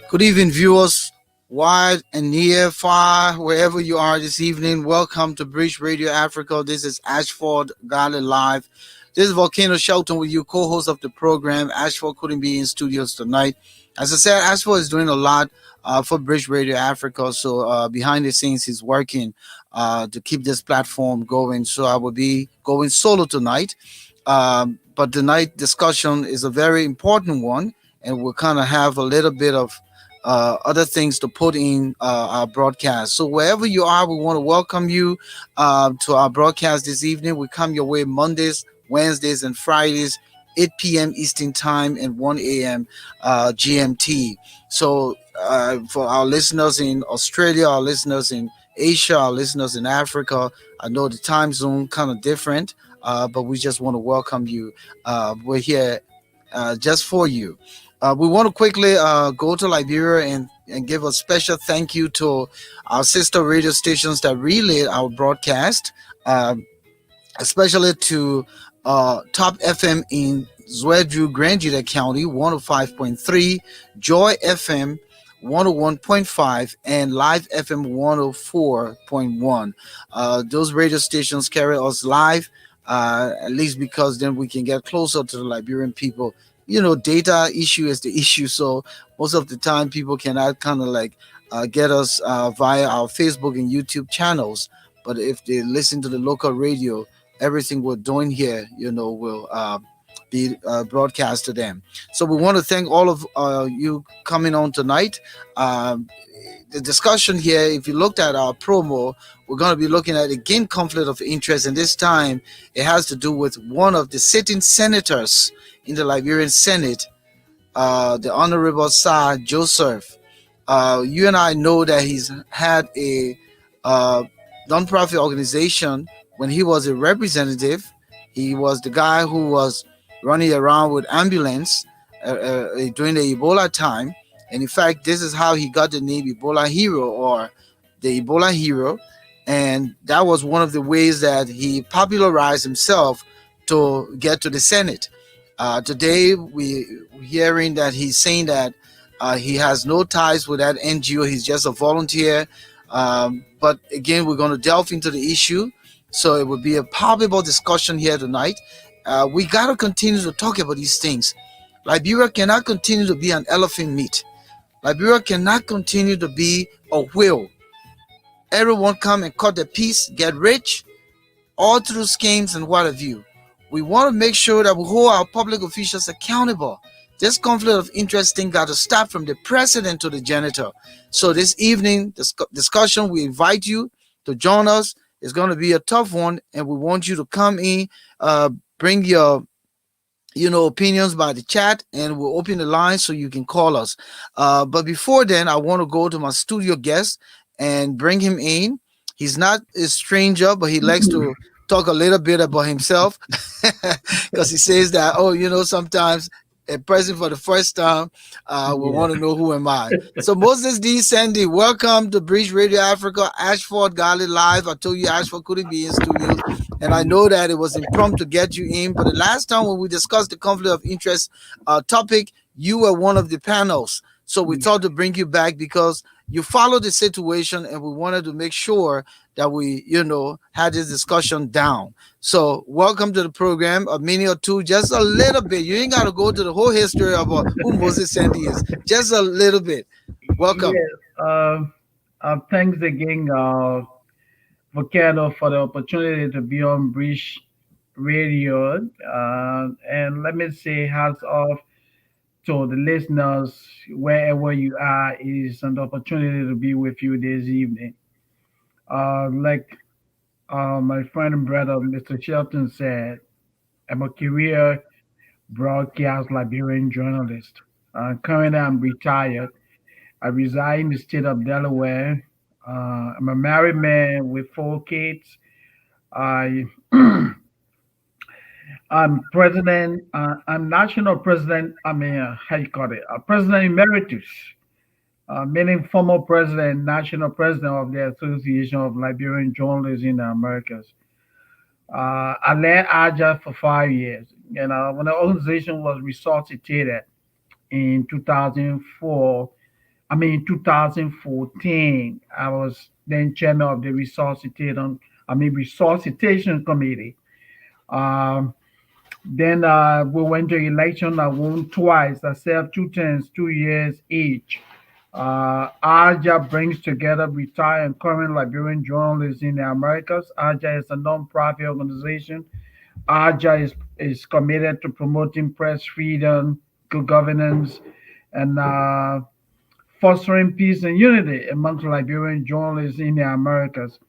Good evening, viewers, wide and near, far, wherever you are this evening. Welcome to Bridge Radio Africa. This is Ashford, Garley Live. This is Volcano Shelton with you, co-host of the program. Ashford couldn't be in studios tonight. As I said, Ashford is doing a lot for Bridge Radio Africa. So behind the scenes, he's working to keep this platform going. So I will be going solo tonight. But tonight discussion is a very important one, and we'll kind of have a little bit of other things to put in our broadcast. So wherever you are, we want to welcome you to our broadcast this evening. We come your way Mondays, Wednesdays, and Fridays, 8 p.m. Eastern Time and 1 a.m. GMT. So for our listeners in Australia, our listeners in Asia, our listeners in Africa, I know the time zone kind of different, but we just want to welcome you. We're here just for you. We want to quickly go to Liberia and give a special thank you to our sister radio stations that relay our broadcast, especially to Top FM in Zwedru, Grandjita County, 105.3, Joy FM, 101.5, and Live FM 104.1. Those radio stations carry us live, at least because then we can get closer to the Liberian people. You know, data issue is the issue, so most of the time people cannot kind of like get us via our Facebook and YouTube channels. But if they listen to the local radio, everything we're doing here, will be broadcast to them. So we want to thank all of you coming on tonight. The discussion here, if you looked at our promo, we're going to be looking at again conflict of interest, and this time it has to do with one of the sitting senators in the Liberian Senate, the Honorable Saah Joseph. You and I know that he's had a non-profit organization when he was a representative. He was the guy who was running around with ambulance during the Ebola time. And in fact, this is how he got the name Ebola Hero, or the Ebola Hero. And that was one of the ways that he popularized himself to get to the Senate. Today, we're hearing that he's saying that he has no ties with that NGO. He's just a volunteer. But again, we're going to delve into the issue. So it will be a palpable discussion here tonight. We got to continue to talk about these things. Liberia cannot continue to be an elephant meat. Liberia cannot continue to be a whale. Everyone come and cut their piece, get rich, all through schemes and what have you. We want to make sure that we hold our public officials accountable. This conflict of interest thing got to start from the president to the janitor. So this evening, discussion, we invite you to join us. It's going to be a tough one, and we want you to come in, bring your opinions by the chat, and we'll open the line so you can call us. But before then, I want to go to my studio guest and bring him in. He's not a stranger, but he likes to talk a little bit about himself because he says that, sometimes a person for the first time will want to know who am I. So Moses D. Sandy, welcome to Bridge Radio Africa, Ashford, Garley Live. I told you Ashford couldn't be in studios, and I know that it was impromptu to get you in, but the last time when we discussed the conflict of interest topic, you were one of the panels. So we thought to bring you back because you followed the situation, and we wanted to make sure that we, had this discussion down. So welcome to the program, a minute or two, just a little bit. You ain't got to go to the whole history of who Moses Sandy is, just a little bit. Welcome. Yes, thanks again, Volcano, for the opportunity to be on Bridge Radio. And let me say hats off So the listeners, wherever you are, is an opportunity to be with you this evening. Like my friend and brother, Mr. Shelton said, I'm a career broadcast Liberian journalist. Currently, I'm retired. I reside in the state of Delaware. I'm a married man with four kids. I I'm president. I'm national president. How you call it? President emeritus, meaning former president, national president of the Association of Liberian Journalists in the Americas. I led AJA for 5 years. When the organization was resuscitated in 2004, 2014, I was then chairman of the resuscitation committee. Um, Then we went to election. I won twice. I served two terms, 2 years each. AJA brings together retired and current Liberian journalists in the Americas. AJA is a non-profit organization. AJA is committed to promoting press freedom, good governance, and fostering peace and unity amongst Liberian journalists in the Americas.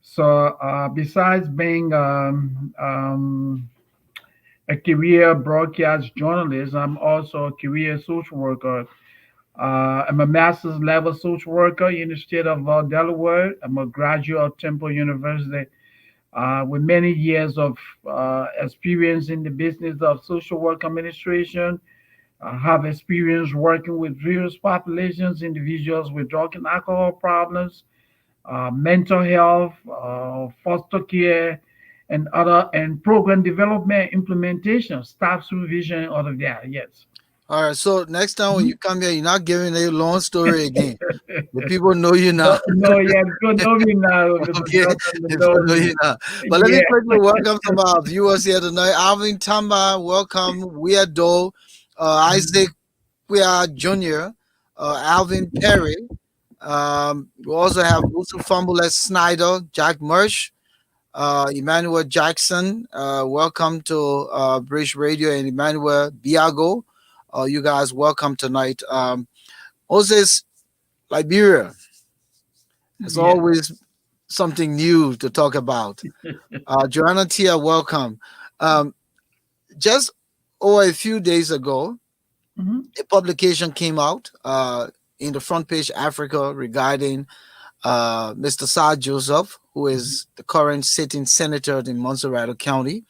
So, besides being a career broadcast journalist. I'm also a career social worker. I'm a master's level social worker in the state of Delaware. I'm a graduate of Temple University with many years of experience in the business of social work administration. I have experience working with various populations, individuals with drug and alcohol problems, mental health, foster care, and program development, implementation, staff supervision, all of that. Yes. All right. So next time when Mhm. you come here, you're not giving a long story again. The people know you No, now. no, yeah, good know me now, Mr. Okay, Shelton, the you people know know me. you now. But let me Yeah. quickly welcome some of our viewers here tonight. Alvin Tamba, welcome. Weirdo, Isaac Quia Jr., Alvin Perry. We also have Musa Fumbler Snyder, Jack Mersch, Emmanuel Jackson. Welcome to British Radio, and Emmanuel Biago. You guys, welcome tonight. Moses, Liberia. It's Yes. always something new to talk about. Joanna Tia, welcome. Um, just a few days ago, Hmm. a publication came out in the front page Africa regarding Mr. Saah Joseph, who is the current sitting senator in Montserrat County.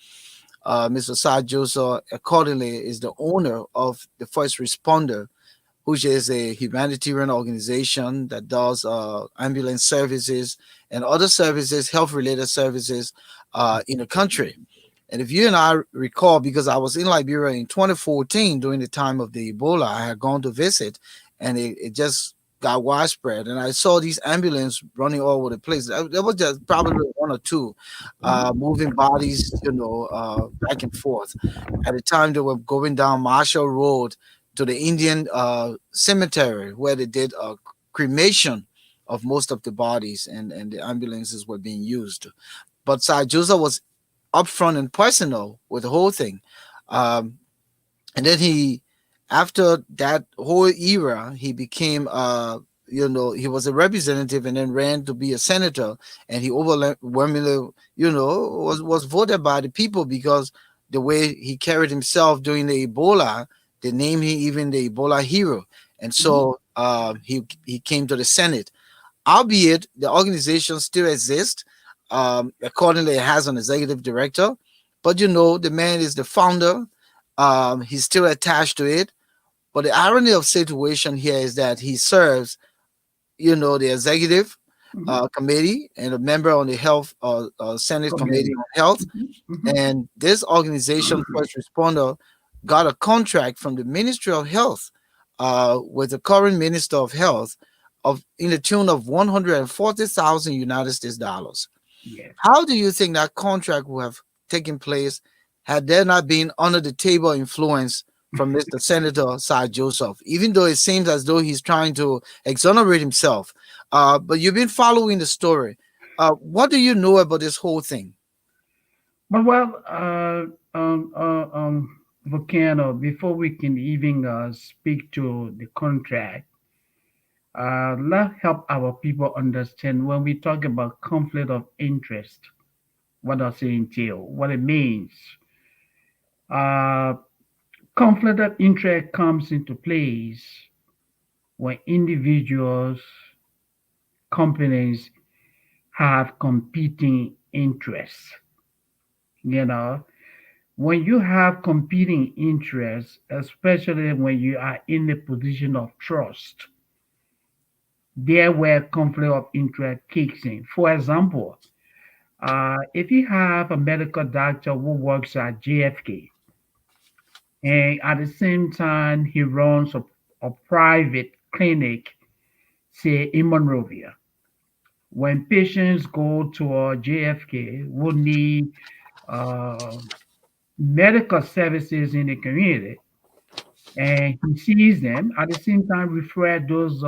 Mr. Saah Joseph, accordingly, is the owner of the First Responder, which is a humanitarian organization that does ambulance services and other services, health related services in the country. And if you and I recall, because I was in Liberia in 2014 during the time of the Ebola, I had gone to visit, and it just got widespread. And I saw these ambulance running all over the place. There was just probably one or two moving bodies, back and forth. At the time, they were going down Marshall Road to the Indian cemetery where they did a cremation of most of the bodies, and the ambulances were being used. But Sir Joseph was upfront and personal with the whole thing. Um, and then after that whole era, he became, he was a representative and then ran to be a senator, and he overwhelmingly, was voted by the people because the way he carried himself during the Ebola, they named him even the Ebola hero. And Hmm. so he came to the Senate, albeit the organization still exists. Accordingly, it has an executive director, but the man is the founder. He's still attached to it. But the irony of situation here is that he serves, the executive Hmm. committee and a member on the health Senate committee Committee. on health. Hmm. Hmm. And this organization, First Responder, got a contract from the Ministry of Health with the current Minister of Health of in the tune of 140,000 United States dollars. Yes. How do you think that contract would have taken place had there not been under the table influence from Mr. Senator Saah Joseph? Even though it seems as though he's trying to exonerate himself, but you've been following the story. What do you know about this whole thing? But well, Volcano, before we can even speak to the contract, let's help our people understand when we talk about conflict of interest, what does it entail, what it means. Uh, Conflict of interest comes into place when individuals, companies have competing interests. You know, when you have competing interests, especially when you are in a position of trust, there where conflict of interest kicks in. For example, if you have a medical doctor who works at JFK and at the same time he runs a private clinic, say in Monrovia, when patients go to JFK who need uh, medical services in the community, and he sees them at the same time refer those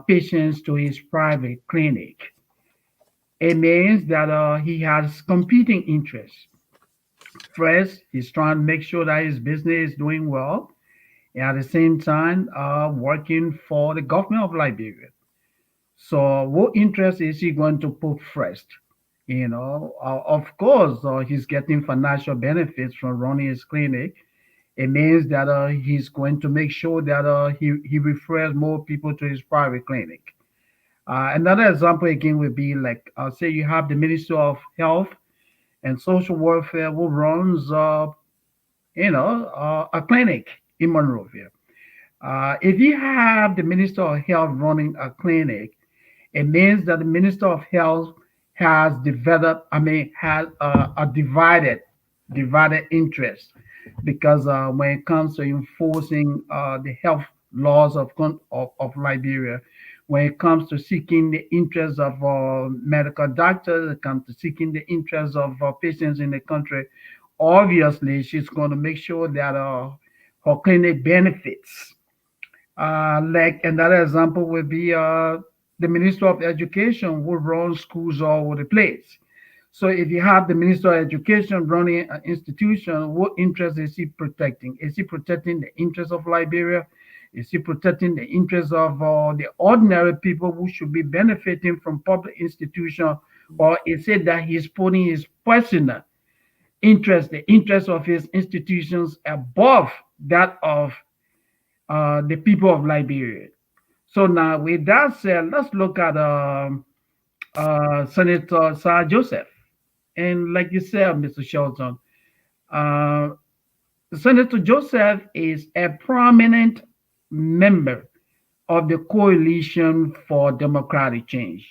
patients to his private clinic. It means that he has competing interests. First, he's trying to make sure that his business is doing well, and at the same time, working for the government of Liberia. So, what interest is he going to put first? Of course, he's getting financial benefits from running his clinic. It means that he's going to make sure that he refers more people to his private clinic. Another example again would be like, say you have the Minister of Health and Social Welfare who runs, a clinic in Monrovia. If you have the Minister of Health running a clinic, it means that the Minister of Health has developed, has a divided interest, because when it comes to enforcing the health laws of Liberia, when it comes to seeking the interests of medical doctors, it comes to seeking the interests of patients in the country, obviously she's going to make sure that her clinic benefits. Like another example would be the Minister of Education who runs schools all over the place. So if you have the Minister of Education running an institution, what interest is he protecting? Is he protecting the interests of Liberia? Is he protecting the interests of the ordinary people who should be benefiting from public institution? Or is it that he's putting his personal interest, the interest of his institutions above that of the people of Liberia? So now, with that said, let's look at Senator Saah Joseph. And like you said, Mr. Shelton, uh, Senator Joseph is a prominent member of the Coalition for Democratic Change.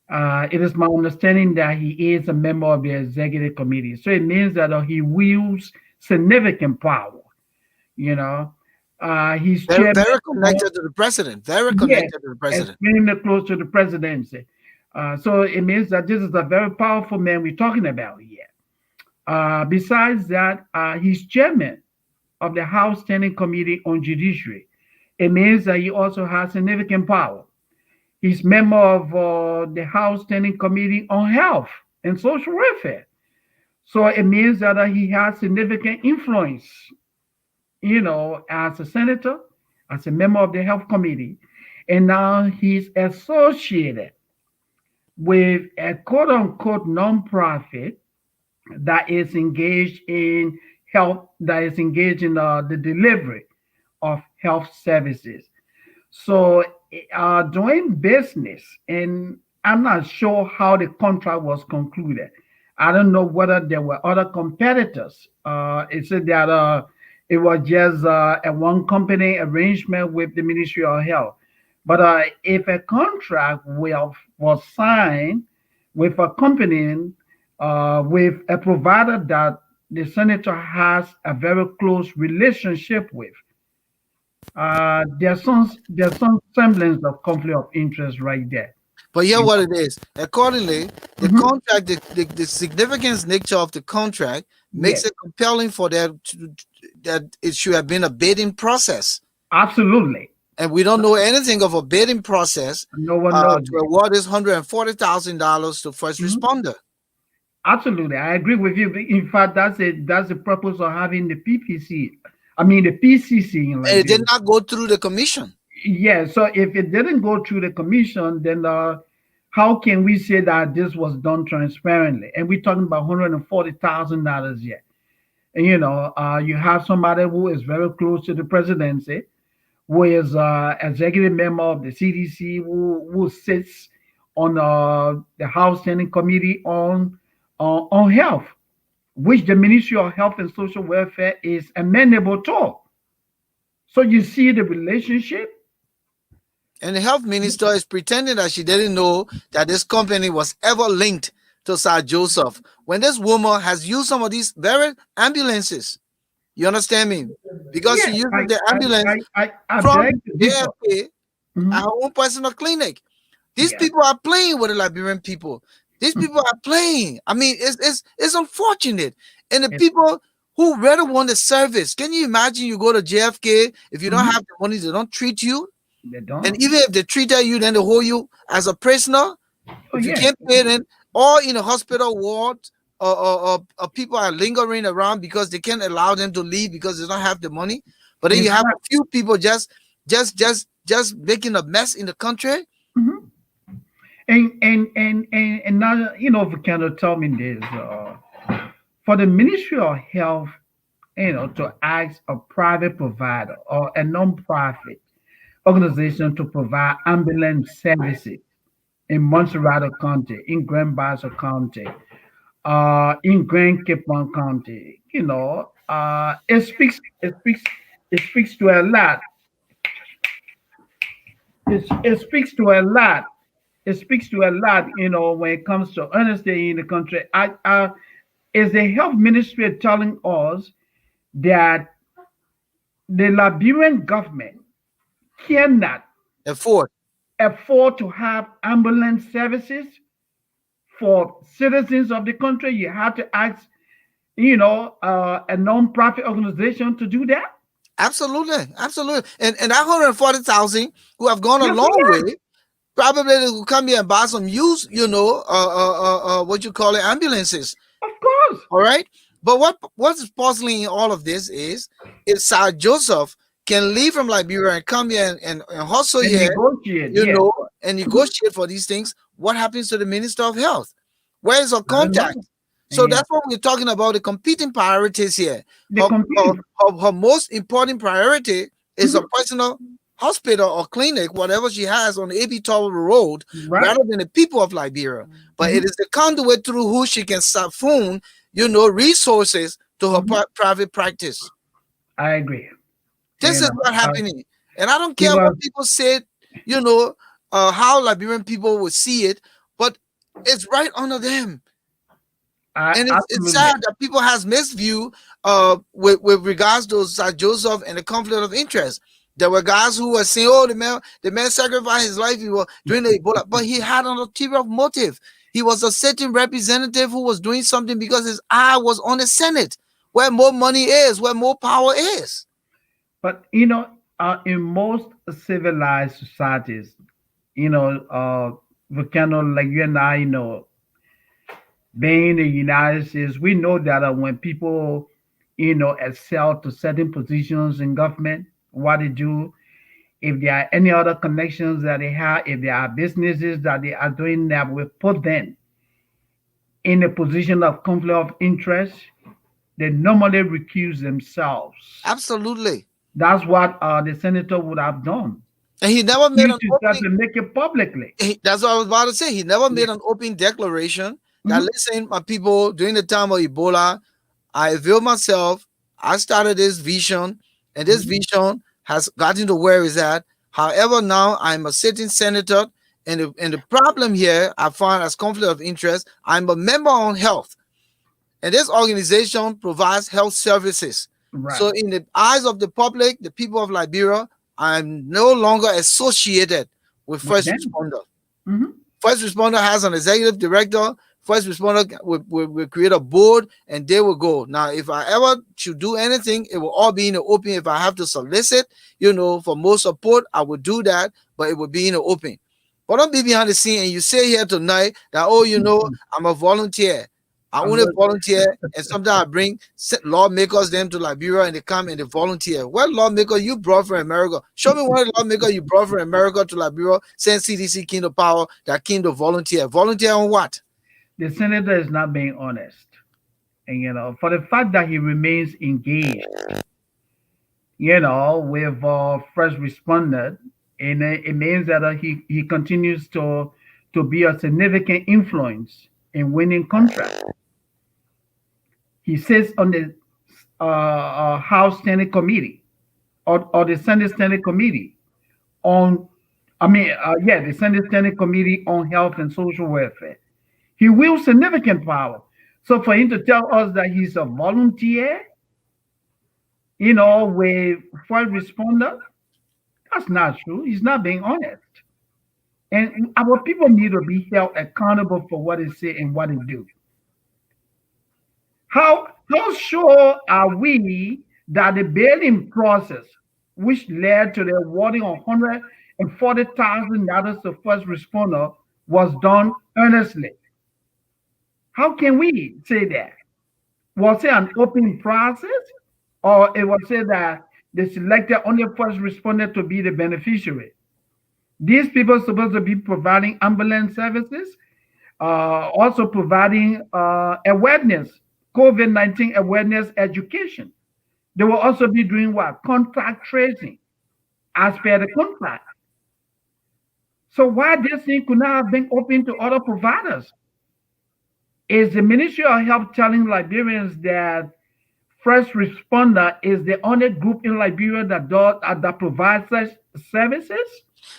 It is my understanding that he is a member of the executive committee. So it means that he wields significant power. You know, he's Very, chairman. very connected to the president. Very Yes, connected to the president. extremely close to the presidency. So it means that this is a very powerful man we're talking about here. Besides that, he's chairman of the House Standing Committee on Judiciary. It means that he also has significant power. He's member of the House Standing Committee on Health and Social Welfare. So it means that he has significant influence, as a senator, as a member of the Health Committee. And now he's associated with a quote unquote nonprofit that is engaged in health, that is engaged in the delivery of health services. So, doing business, and I'm not sure how the contract was concluded. I don't know whether there were other competitors. It said that it was just a one company arrangement with the Ministry of Health. But if a contract was signed with a company, with a provider that the senator has a very close relationship with, there's some semblance of conflict of interest right there. But yeah, You what it is. Accordingly, the know? Mhm. contract, the significance nature of the contract makes Yes, it compelling for that it should have been a bidding process. absolutely. And we don't know anything of a bidding process No one knows to it. award this $140,000 to first Mhm. responder. Absolutely, I agree with you. In fact, that's the purpose of having the PPC. I mean the PCC in And it did Liberia. not go through the commission. Yeah. So if it didn't go through the commission, then how can we say that this was done transparently? And we're talking about $140,000 here. And you have somebody who is very close to the presidency, who is executive member of the CDC, who sits on the House Standing Committee on health, which the Ministry of Health and Social Welfare is amenable to. So you see the relationship. And the health minister is pretending that she didn't know that this company was ever linked to Saah Joseph. When this woman has used some of these very ambulances, you understand me? Because Yeah, she uses I the I ambulance I from beg to differ. JFK Hmm. at her own personal clinic. These Yeah. people are playing with the Liberian people. These people are playing. I mean, it's unfortunate. And the It's, people who really want the service, can you imagine you go to JFK, if you don't mhm. have the money, they don't treat you. They And don't. even if they treated you, then they hold you as a prisoner. Oh If you yeah. can't pay them, or in a hospital ward, or people are lingering around because they can't allow them to leave because they don't have the money. But then In you have a fact, few people just making a mess in the country. mhm. And now Volcano told me this. For the Ministry of Health, to ask a private provider or a non-profit organization to provide ambulance services in Montserrat County, in Grand Bassa County, in Grand Capon County, it speaks to a lot. It speaks to a lot. It speaks to a lot, when it comes to honesty in the country. Is the health ministry telling us that the Liberian government cannot Afford. afford to have ambulance services for citizens of the country? You have to ask, a non-profit organization to do that. Absolutely, absolutely. And that 140,000 who have gone a Yes, we long way, are. probably they will come here and buy some used, what you call it, ambulances. Of course. All right. But what's puzzling in all of this is if Sir Joseph can leave from Liberia and come here and hustle And here, negotiate, you yes. know, and negotiate for these things, what happens to the Minister of Health? Where is her I don't contact? know. So And that's what we're talking about, the competing priorities here. they Her, her, compete. her most important priority is a Mhm. personal hospital or clinic, whatever she has on the AB Tower Road, Right. rather than the people of Liberia. But it Mhm. is the conduit through who she can siphon, resources to her Mhm. private practice. I agree. This You is know, what's happening. And I don't he care what was. people said, you know, how Liberian people would see it, but it's right under them. And it's Absolutely. sad that people has misview with regards to Sir Joseph and the conflict of interest. There were guys who were saying, "Oh, the man sacrificed his life during the Ebola," but he had an ulterior motive. He was a certain representative who was doing something because his eye was on the Senate, where more money is, where more power is. But in most civilized societies, Volcano, like you and I, being in the United States, we know that when people, excel to certain positions in government, what they do, if there are any other connections that they have, if there are businesses that they are doing that will put them in a position of conflict of interest, they normally recuse themselves. Absolutely. That's what the senator would have done. And he never made Refuse an himself opening. to make it publicly. That's what I was about to say. He never Yeah. made an open declaration that, Mhm. listen, my people, during the time of Ebola, I availed myself. I started this vision, and this Mhm. vision has gotten to where it's at. However, now I'm a sitting senator, and the problem here I find as conflict of interest. I'm a member on health, and this organization provides health services. Right. So, in the eyes of the public, the people of Liberia, I'm no longer associated with With first them. responder. Mhm. First responder has an executive director. First responder will create a board and they will go. Now, if I ever should do anything, it will all be in the open. If I have to solicit, for more support, I would do that, but it will be in the open. But don't be behind the scene and you say here tonight that, oh, I'm a volunteer. I I'm only not. volunteer, and sometimes I bring lawmakers them to Liberia, and they come and they volunteer. What lawmaker you brought from America? Show me one lawmaker you brought from America to Liberia, send CDC came to power, that came to volunteer. Volunteer on what? The senator is not being honest, and for the fact that he remains engaged, with first responder, and it means that he continues to be a significant influence in winning contracts. He sits on the House Standing Committee or the Senate Standing Committee on, the Senate Standing Committee on Health and Social Welfare. He wields significant power. So for him to tell us that he's a volunteer, with first responder, that's not true. He's not being honest. And our people need to be held accountable for what they say and what they do. How sure are we that the bailing process, which led to the awarding of $140,000 to first responder, was done earnestly? How can we say that? Was it an open process, or it was said that they selected only first responder to be the beneficiary? These people are supposed to be providing ambulance services, also providing awareness, COVID-19 awareness education. They will also be doing what? Contact tracing as per the contract. So why this thing could not have been open to other providers? Is the Ministry of Health telling Liberians that first responder is the only group in Liberia that provides such services?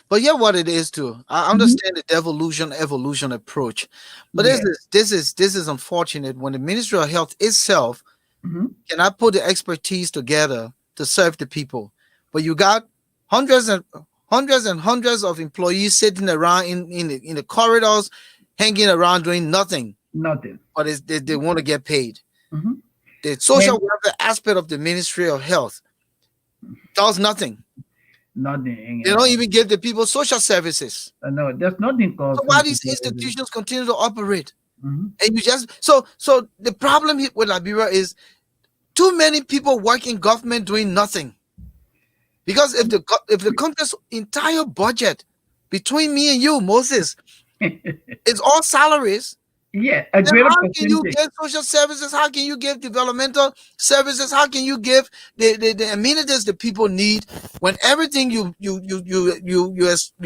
But yeah, what it is too. I Mhm. understand the devolution evolution approach, but Yeah. this is unfortunate when the Ministry of Health itself Mhm. cannot put the expertise together to serve the people. But you got hundreds and hundreds of employees sitting around in the corridors, hanging around doing nothing, Nothing. but they want to get paid. Mhm. The social And welfare aspect of the Ministry of Health does nothing. nothing. They don't even give the people social services. No, there's nothing So called why social these services. institutions continue to operate? Mhm. And you just so the problem here with Liberia is too many people work in government doing nothing. Because if the country's entire budget between me and you, Moses, is all salaries, Yeah, a then greater how can you percentage. give social services? How can you give developmental services? How can you give the amenities that people need when everything you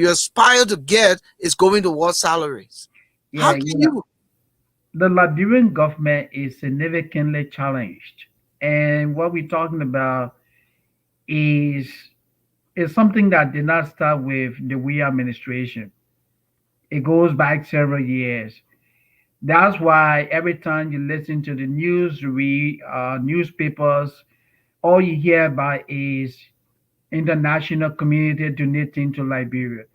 aspire to get is going towards salaries? How Yeah, can you? the Liberian government is significantly challenged, and what we're talking about is is something that did not start with the we administration. It goes back several years. That's why every time you listen to the news, read newspapers, all you hear about is international community donating to Liberia,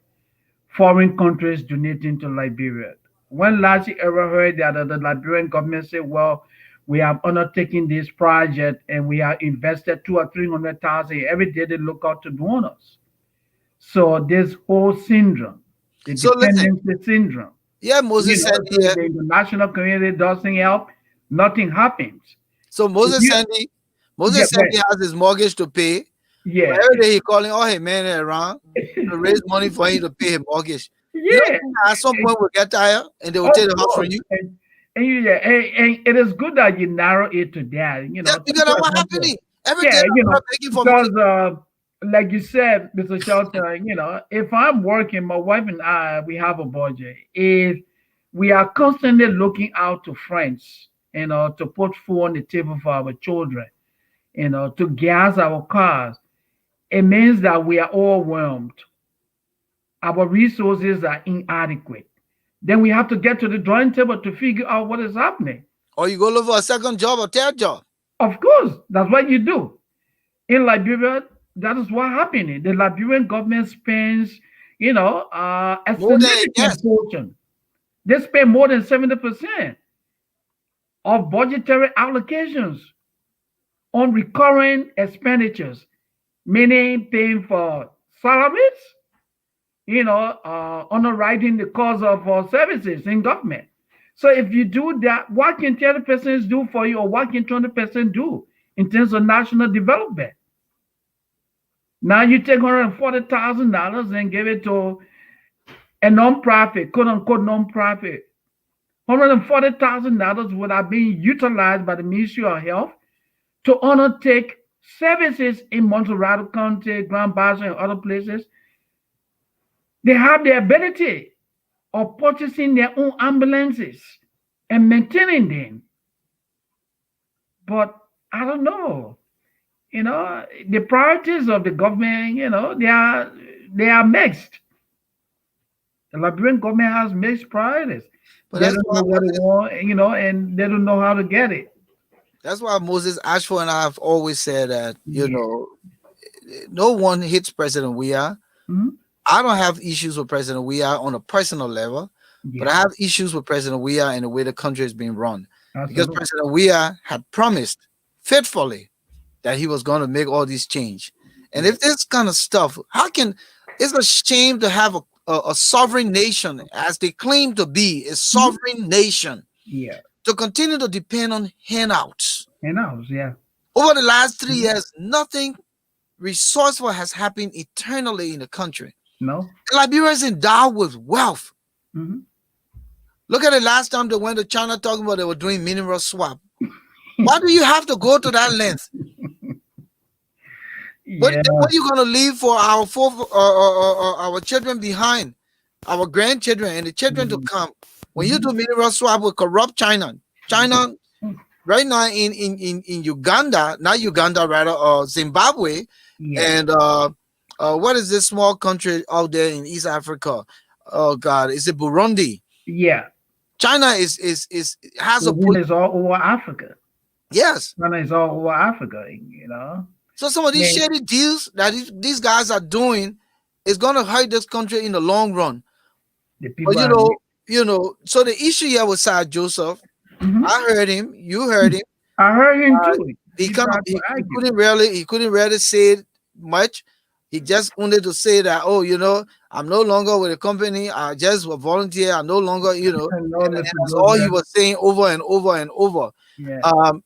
foreign countries donating to Liberia. When last you ever heard that the Liberian government said, "Well, we have undertaken this project and we have invested 2 or 300,000 every day they look out to donors." So this whole syndrome, the So listen, dependency syndrome, yeah, Moses said so if here. the international community doesn't help, nothing happens. So If you, yeah, Moses but Sandy has his mortgage to pay. But yeah, every day he calling all his men around to raise money for him to pay his mortgage. You don't yeah, think that at some point we'll get tired and they will take of the house from course. you? And it is good that you narrow it to that. Yeah, Take because for that's what example, happening. Every day yeah, I'm begging for because money. like you said, Mr. Shelton, if I'm working, my wife and I, we have a budget. If we are constantly looking out to friends, to put food on the table for our children, to gas our cars, it means that we are overwhelmed. Our resources are inadequate. Then we have to get to the drawing table to figure out what is happening. Or you go look for a second job or third job. Of course, that's what you do. In Liberia, that is what happening. The Liberian government spends, a More than it significant gets. portion. They spend more than 70% of budgetary allocations on recurring expenditures, meaning paying for salaries, underwriting the cost of services in government. So if you do that, what can 30% do for you, or what can 20% do in terms of national development? Now you take $140,000 and give it to a nonprofit, quote unquote nonprofit. $140,000 would have been utilized by the Ministry of Health to undertake services in Montserrat County, Grand Basin, and other places. They have the ability of purchasing their own ambulances and maintaining them. But I don't know. The priorities of the government, they are mixed. The Liberian government has mixed priorities. But They don't know what they want, and they don't know how to get it. that's why Moses Ashford and I have always said that Yeah. no one hits President Weah. Mhm. I don't have issues with President Weah on a personal level, but I Yeah, have issues with President Weah and the way the country is being run. Because absolutely. President Weah had promised faithfully that he was going to make all these change. And Yeah. if this kind of stuff, how can it's a shame to have a sovereign nation, as they claim to be a Mhm. sovereign nation, Yeah. to continue to depend on handouts. And ours, yeah. Over the last three Mhm. years, nothing resourceful has happened eternally in the country. No. Liberia is endowed with wealth. Hmm. Look at the last time they went to China talking about they were doing mineral swap. Why do you have to go to that length? Yeah. What are you going to leave for our children behind, our grandchildren and the children to Mhm. come? When you Mhm. do mineral swap with corrupt China, China right now in Uganda, not Uganda rather, Zimbabwe, Yeah. and what is this small country out there in East Africa? Oh God, is it Burundi? Yeah. China is has a China push. is all over Africa. Yes. China is all over Africa. So some of these And shady deals that these guys are doing is going to hurt this country in the long run. the But people are. so the issue here with Saah Joseph, Mhm. I heard him, you heard him. I heard him Uh, too. he He kind of tried to argue. he couldn't really say much. He just wanted to say that, oh, I'm no longer with the company. I just a volunteer. I no longer, No, and Mr. that's all he Joseph. was saying over and over and over. Yeah. Um,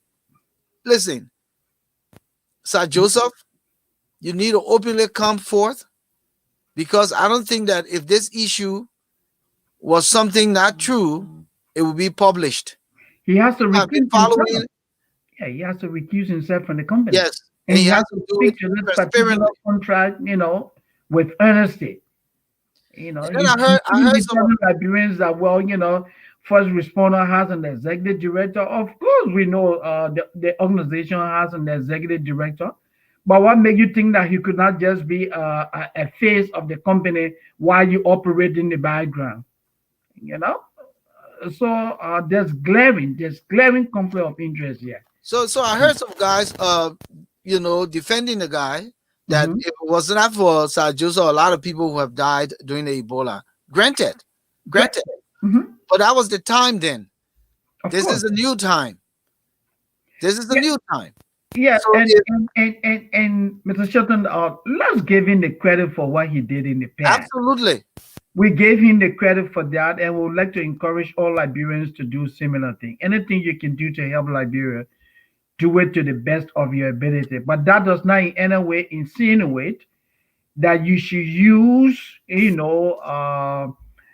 Listen, Sir Joseph, you need to openly come forth, because I don't think that if this issue was something not true, it would be published. He has to I've been recuse himself. following, Yeah, he has to recuse himself from the company. yes, And and he he has has to to do it speak to this particular transparently. contract, with honesty. And then You I shouldn't heard be some. telling Liberians that, well, first responder has an executive director. Of course, we know the organization has an executive director. But what made you think that he could not just be a face of the company while you operate in the background? You know? So there's glaring conflict of interest here. So I heard some guys, defending the guy, that Hmm. if it was not for Sir Joseph, a lot of people who have died during the Ebola. Granted, Great. granted, Hmm. but that was the time then. Of This course. is a new time. This is a Yeah, new time. yeah, So and if Mr. Shelton, let's give him the credit for what he did in the past. absolutely. We gave him the credit for that, and we would like to encourage all Liberians to do similar thing. Anything you can do to help Liberia, do it to the best of your ability. But that does not in any way insinuate that you should use,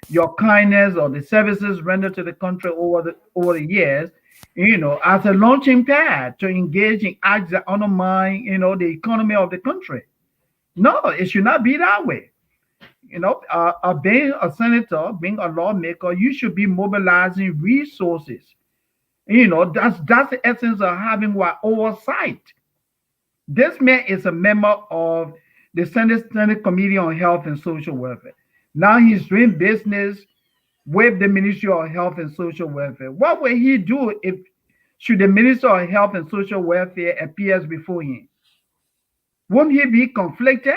your kindness or the services rendered to the country over the years, as a launching pad to engage in acts that undermine, the economy of the country. No, it should not be that way. Being a senator, being a lawmaker, you should be mobilizing resources. That's the essence of having what oversight. This man is a member of the Senate Committee on Health and Social Welfare. Now he's doing business with the Ministry of Health and Social Welfare. What will he do if should the Minister of Health and Social Welfare appears before him? Won't he be conflicted?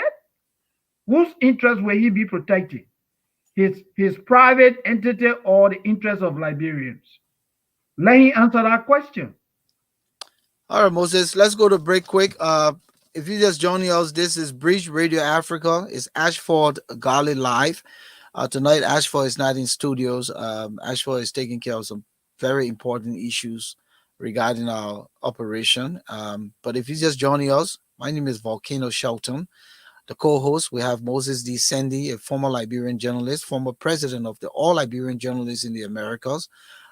Whose interest will he be protecting? His private entity or the interests of Liberians? Let him answer that question. All right, Moses, let's go to break quick. If you just joining us, this is Breach Radio Africa. It's Ashford Garley Live. Tonight, Ashford is not in studios. Ashford is taking care of some very important issues regarding our operation. But if you're just joining us, my name is Volcano Shelton. The co-host, we have Moses D. Sandy, a former Liberian journalist, former president of the All Liberian Journalists in the Americas,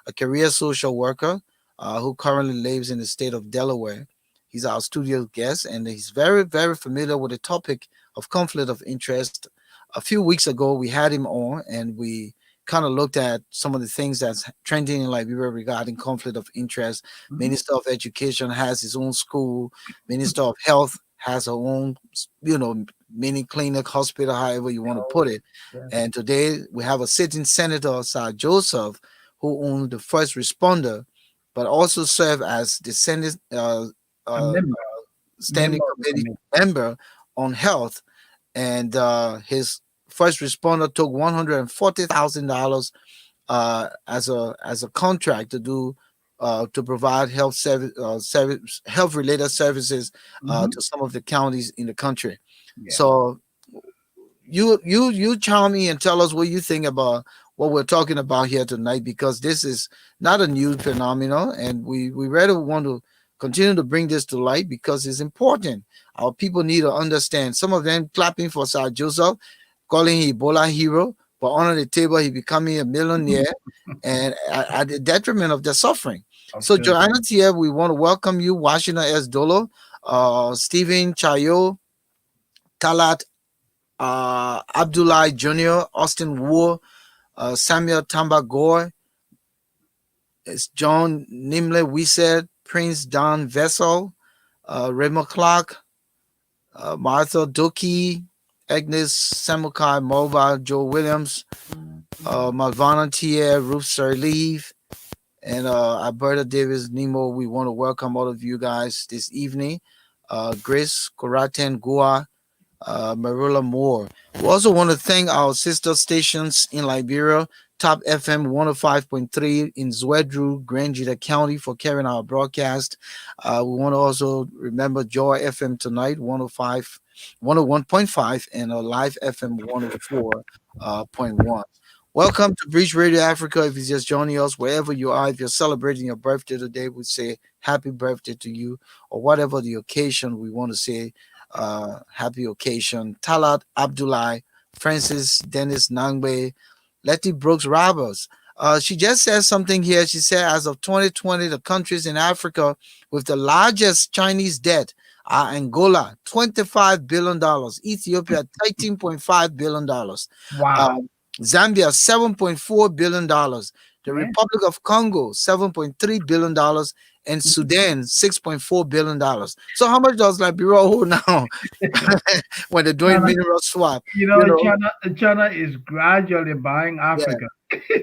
a career social worker who currently lives in the state of Delaware. He's our studio guest, and he's very, very familiar with the topic of conflict of interest. A few weeks ago, we had him on, and we kind of looked at some of the things that's trending in Liberia regarding conflict of interest. Mhm. Minister of Education has his own school. Minister of Health has her own, mini clinic, hospital, however you want to Oh, put it. yes. And today we have a sitting Senator Saah Joseph, who owned the first responder, but also served as the Senate A uh, member, standing member of the committee committee. member on health. And his first responder took $140,000 as a contract to do to provide health related services Hmm. to some of the counties in the country. Yeah. So you chime me and tell us what you think about what we're talking about here tonight, because this is not a new phenomenon, and we really want to continue to bring this to light because it's important. Our people need to understand. Some of them clapping for Sir Joseph, calling him Ebola hero, but under the table he becoming a millionaire, and at the detriment of their suffering. Of So course. Joanna here, we want to welcome you, Washington S. Dolo, Stephen Chayo, Talat Abdullah Jr., Austin Wu, Samuel Tambagor, it's John Nimle Wiset, Prince Don Vessel, Remo Clark, Martha Doki, Agnes Samukai Mova, Joe Williams, my volunteer, Ruth Sirleaf, and Alberta Davis Nemo. We want to welcome all of you guys this evening. Grace Koraten Gua, Marilla Moore. We also want to thank our sister stations in Liberia, Top FM 105.3 in Zwedru, Grand Jita County, for carrying our broadcast. We want to also remember Joy FM tonight, 105, 101.5, and a Live FM 104.1. Welcome to Breach Radio Africa. If you're just joining us, wherever you are, if you're celebrating your birthday today, we say happy birthday to you, or whatever the occasion, we want to say happy occasion. Talat Abdullah, Francis Dennis Nangbe, Letty Brooks Roberts. She just said something here. She said, as of 2020, the countries in Africa with the largest Chinese debt are Angola, $25 billion, Ethiopia, $13.5 billion, Wow. Zambia, $7.4 billion, the Yeah. Republic of Congo, $7.3 billion, and Sudan, $6.4 billion. So how much does Liberia owe now when they're doing China, mineral swap? you You know, know, China is gradually buying yeah, Africa.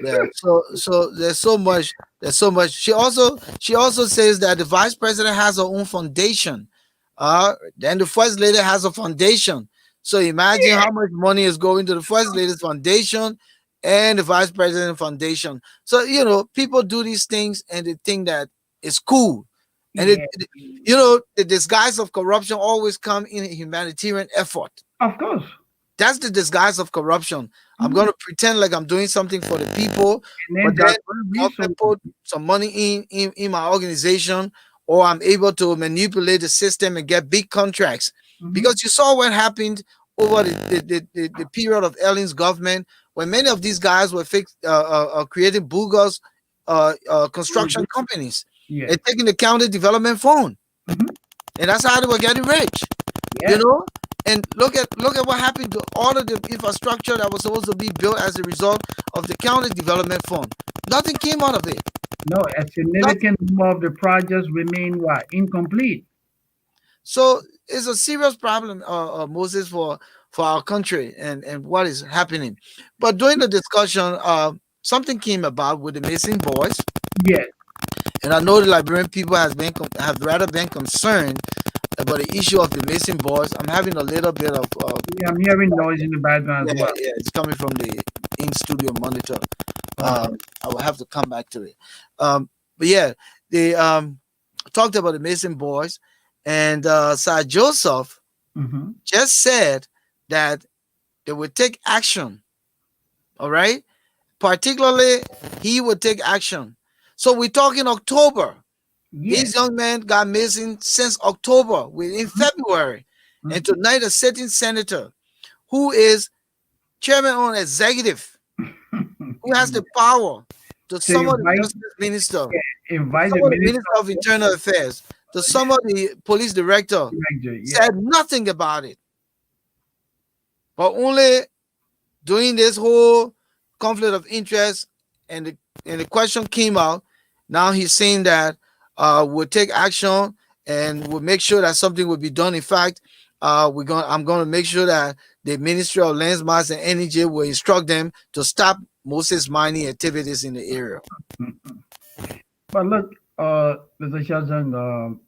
yeah. So there's so much. There's so much. She also says that the vice president has her own foundation. Then the first lady has a foundation. So imagine how much money is going to the first lady's foundation and the vice president foundation. So people do these things and they think that it's cool. And Yeah. the disguise of corruption always come in a humanitarian effort. Of course. That's the disguise of corruption. I'm Mhm. going to pretend like I'm doing something for the people, And but then then that's where once I resources. put some money in my organization, or I'm able to manipulate the system and get big contracts. Hmm. Because you saw what happened over the period of Ellen's government, when many of these guys were creating bogus construction companies. Yes. They're taking the county development fund, Hmm. and that's how they were getting rich. you Yes. know and look at what happened to all of the infrastructure that was supposed to be built as a result of the county development fund. Nothing came out of it. No, a Nothing. significant number of the projects remain what? Incomplete. So it's a serious problem, Moses, for our country and what is happening. But during the discussion, something came about with the missing boys, Yes. and I know the Liberian people have rather been concerned about the issue of the missing boys. I'm having a little bit of Yeah, I'm hearing noise in the background yeah, as well. yeah, it's coming from the in studio monitor. Okay. I will have to come back to it. But yeah, they talked about the missing boys, and Sir Joseph Hmm. just said that they would take action, All right. Particularly, he would take action. So we're talking October. Yeah. These young men got missing since October. We're in Mhm. February. And Mhm. tonight, a sitting senator who is chairman on executive, who has the power to To summon the invite, justice minister, to invite the summon the minister minister of of internal affairs, to summon the police director, director. Yeah. said nothing about it, but only during this whole conflict of interest and the question came out. Now he's saying that we'll take action and we'll make sure that something will be done. In fact, I'm going to make sure that the Ministry of Lands, Mines, and Energy will instruct them to stop Moses mining activities in the area. Mhm. But look, Mr. Shelton,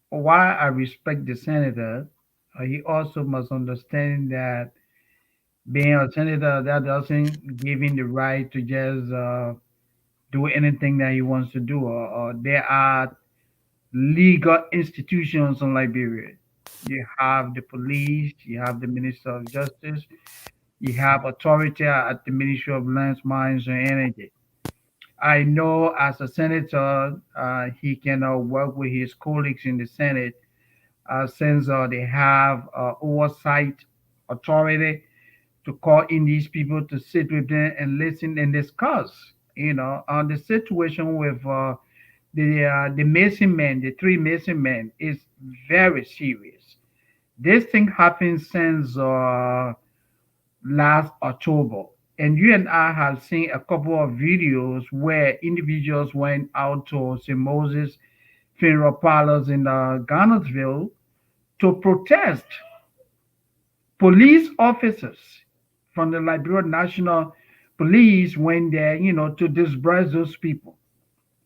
why I respect the senator, he also must understand that being a senator, that doesn't give him the right to just do anything that he wants to do. Or there are legal institutions in Liberia. You have the police, you have the Minister of Justice, you have authority at the Ministry of Lands, Mines, and Energy. I know as a senator, he can work with his colleagues in the Senate since they have oversight authority to call in these people to sit with them and listen and discuss. On the situation with the missing men, the three missing men, is very serious. This thing happened since last October. And you and I have seen a couple of videos where individuals went out to St. Moses funeral parlors in Garnersville to protest police officers from the Liberian National Police went there, to disperse those people.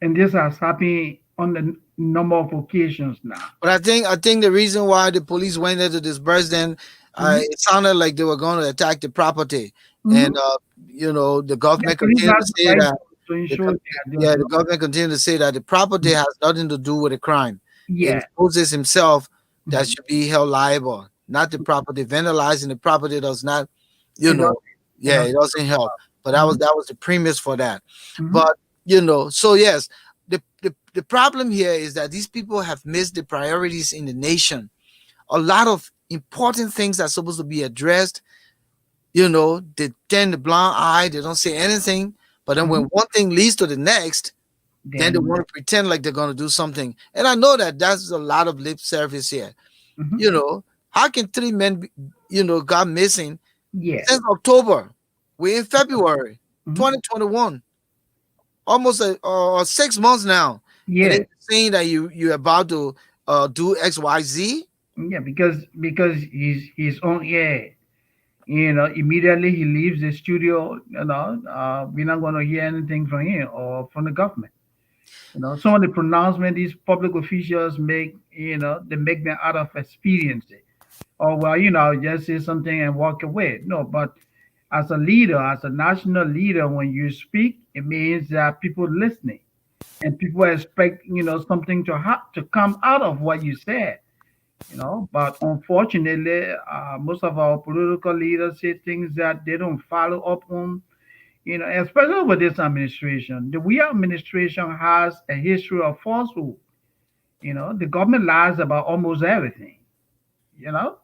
And this has happened on a number of occasions now. But I think the reason why the police went there to disperse them, Hmm. it sounded like they were going to attack the property, and Hmm. the The government police continued has to the say right that to the, ensure co- their yeah, the job. government continued to say that the property has nothing to do with the crime. It Yeah. is Moses himself that Mhm. should be held liable, not the property. Vandalizing the property does not, you It does. know, It yeah, does. it doesn't help. But that was Hmm. that was the premise for that. Hmm. But so yes, the problem here is that these people have missed the priorities in the nation. A lot of important things are supposed to be addressed. They turn the blind eye, they don't say anything. But then when Hmm. one thing leads to the next, then they Then. want to pretend like they're going to do something. And I know that that's a lot of lip service here. Hmm. You know, how can three men, got missing Yeah. since October? We're in February Hmm. 2021, almost 6 months now. And then Yeah. you're saying that you're about to do XYZ. Yeah. Because he's on air. Immediately he leaves the studio. We're not going to hear anything from him or from the government. Some of the pronouncements these public officials make, they make them out of experience. Or, well, just say something and walk away. No, but as a leader, as a national leader, when you speak, it means that people listening and people expect, something to come out of what you said. But unfortunately, most of our political leaders say things that they don't follow up on. Especially with this administration. The we administration has a history of falsehood. The government lies about almost everything. You know,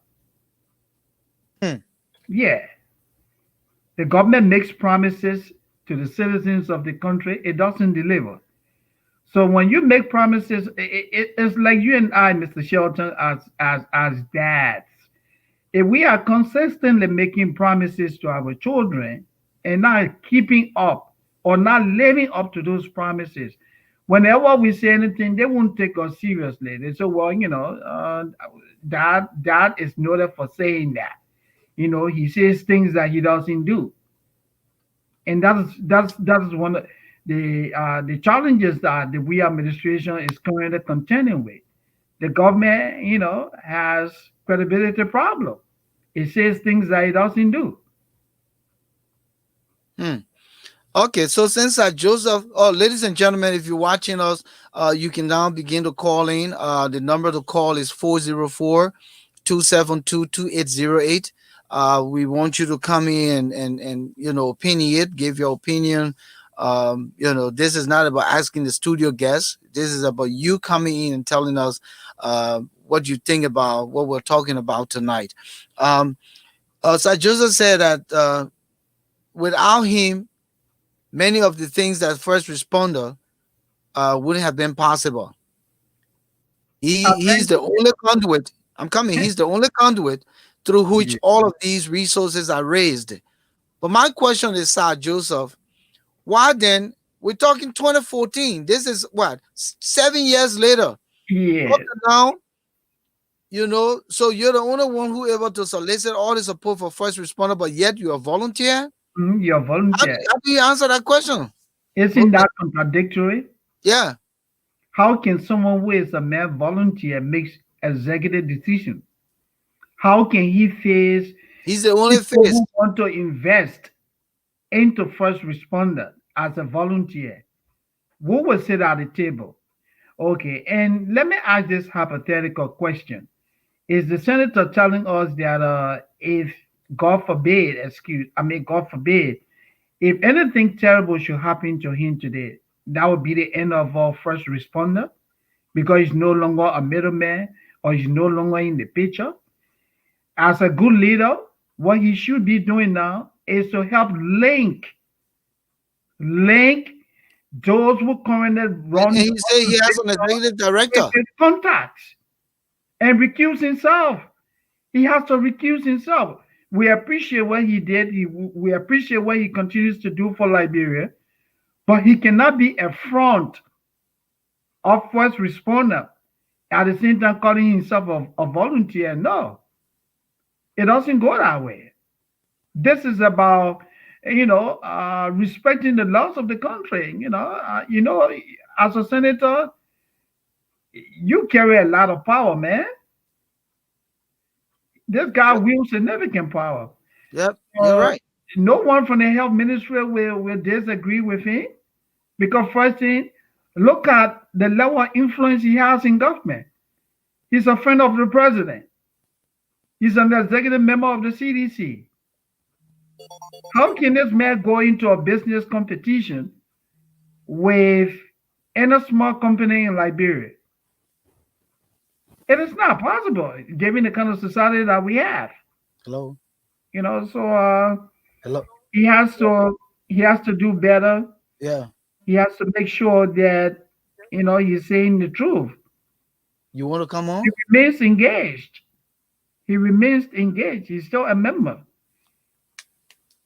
Hmm. yeah, the government makes promises to the citizens of the country, it doesn't deliver. So when you make promises, it's like you and I, Mr. Shelton, as dads. If we are consistently making promises to our children and not keeping up or not living up to those promises, whenever we say anything, they won't take us seriously. They say, well, that is noted for saying that. He says things that he doesn't do, and that is one of the challenges that the we administration is currently contending with. The government, has credibility problem. It says things that it doesn't do. Hmm. Okay, so since Joseph, oh, ladies and gentlemen, if you're watching us, you can now begin to call in. The number to call is 404 272 2808. We want you to come in and opinionate, give your opinion. This is not about asking the studio guests. This is about you coming in and telling us what you think about what we're talking about tonight. Um, so Joseph said that without him, many of the things that first responder wouldn't have been possible. He's the only conduit. I'm coming. He's the only conduit through which Yeah. all of these resources are raised. But my question is, Sir Joseph, why then? We're talking 2014. This is what 7 years later. Up Yeah. to now, so you're the only one who able to solicit all the support for first responder, but yet you're a volunteer. You're volunteer. How do you answer that question? Isn't that contradictory? Yeah, How can someone who is a mere volunteer make executive decision? How can he face he's the only people face. who want to invest into first responder as a volunteer? Who will sit at the table? Okay, and let me ask this hypothetical question. Is the senator telling us that if God forbid, God forbid, if anything terrible should happen to him today, that would be the end of all first responder because he's no longer a middleman or he's no longer in the picture? As a good leader, what he should be doing now is to help link those who currently And run the he said he has an organization executive with director. his contacts and recuse himself. He has to recuse himself. We appreciate what he did. We appreciate what he continues to do for Liberia, but he cannot be a front of first responder at the same time calling himself a volunteer. No, it doesn't go that way. This is about respecting the laws of the country. As a senator, you carry a lot of power, man. This guy Yep, wields significant power. yep, you're Uh, right. no one from the health ministry will disagree with him because first thing, look at the level of influence he has in government. He's a friend of the president. He's an executive member of the CDC. How can this man go into a business competition with any small company in Liberia? It is not possible, given the kind of society that we have. Hello, So hello. he has to he has to do better. Yeah, He has to make sure that he's saying the truth. you want to come He on? remains engaged. He remains engaged. He's still a member.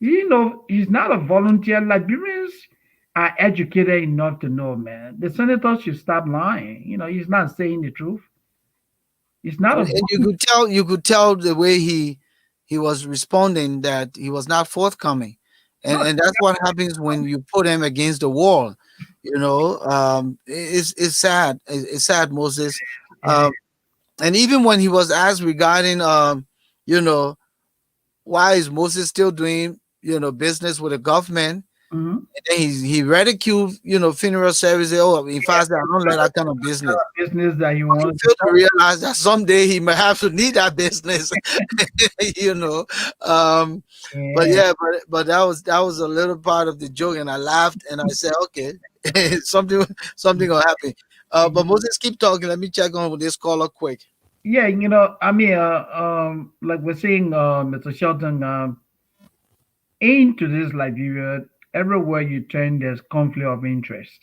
He's not a volunteer. Liberians are educated enough to know, man. The senator should stop lying. He's not saying the truth. He's not a And you could tell the way he was responding that he was not forthcoming, and no. and that's what happens when you put him against the wall. It's sad. It's sad, Moses. It is. Um, and even when he was asked regarding you know why is Moses still doing business with the government, Mhm. and then he ridiculed funeral services. Oh, in fact, I don't like that kind of business. Business that he He wanted to failed to start. realize that someday he might have to need that business. you know. Um, but Yeah. yeah, but that was a little part of the joke, and I laughed and I said, okay, something gonna happen. But Moses, keep talking. Let me check on with this caller quick. Yeah, like we're saying, Mr. Shelton, into this Liberia, everywhere you turn, there's conflict of interest.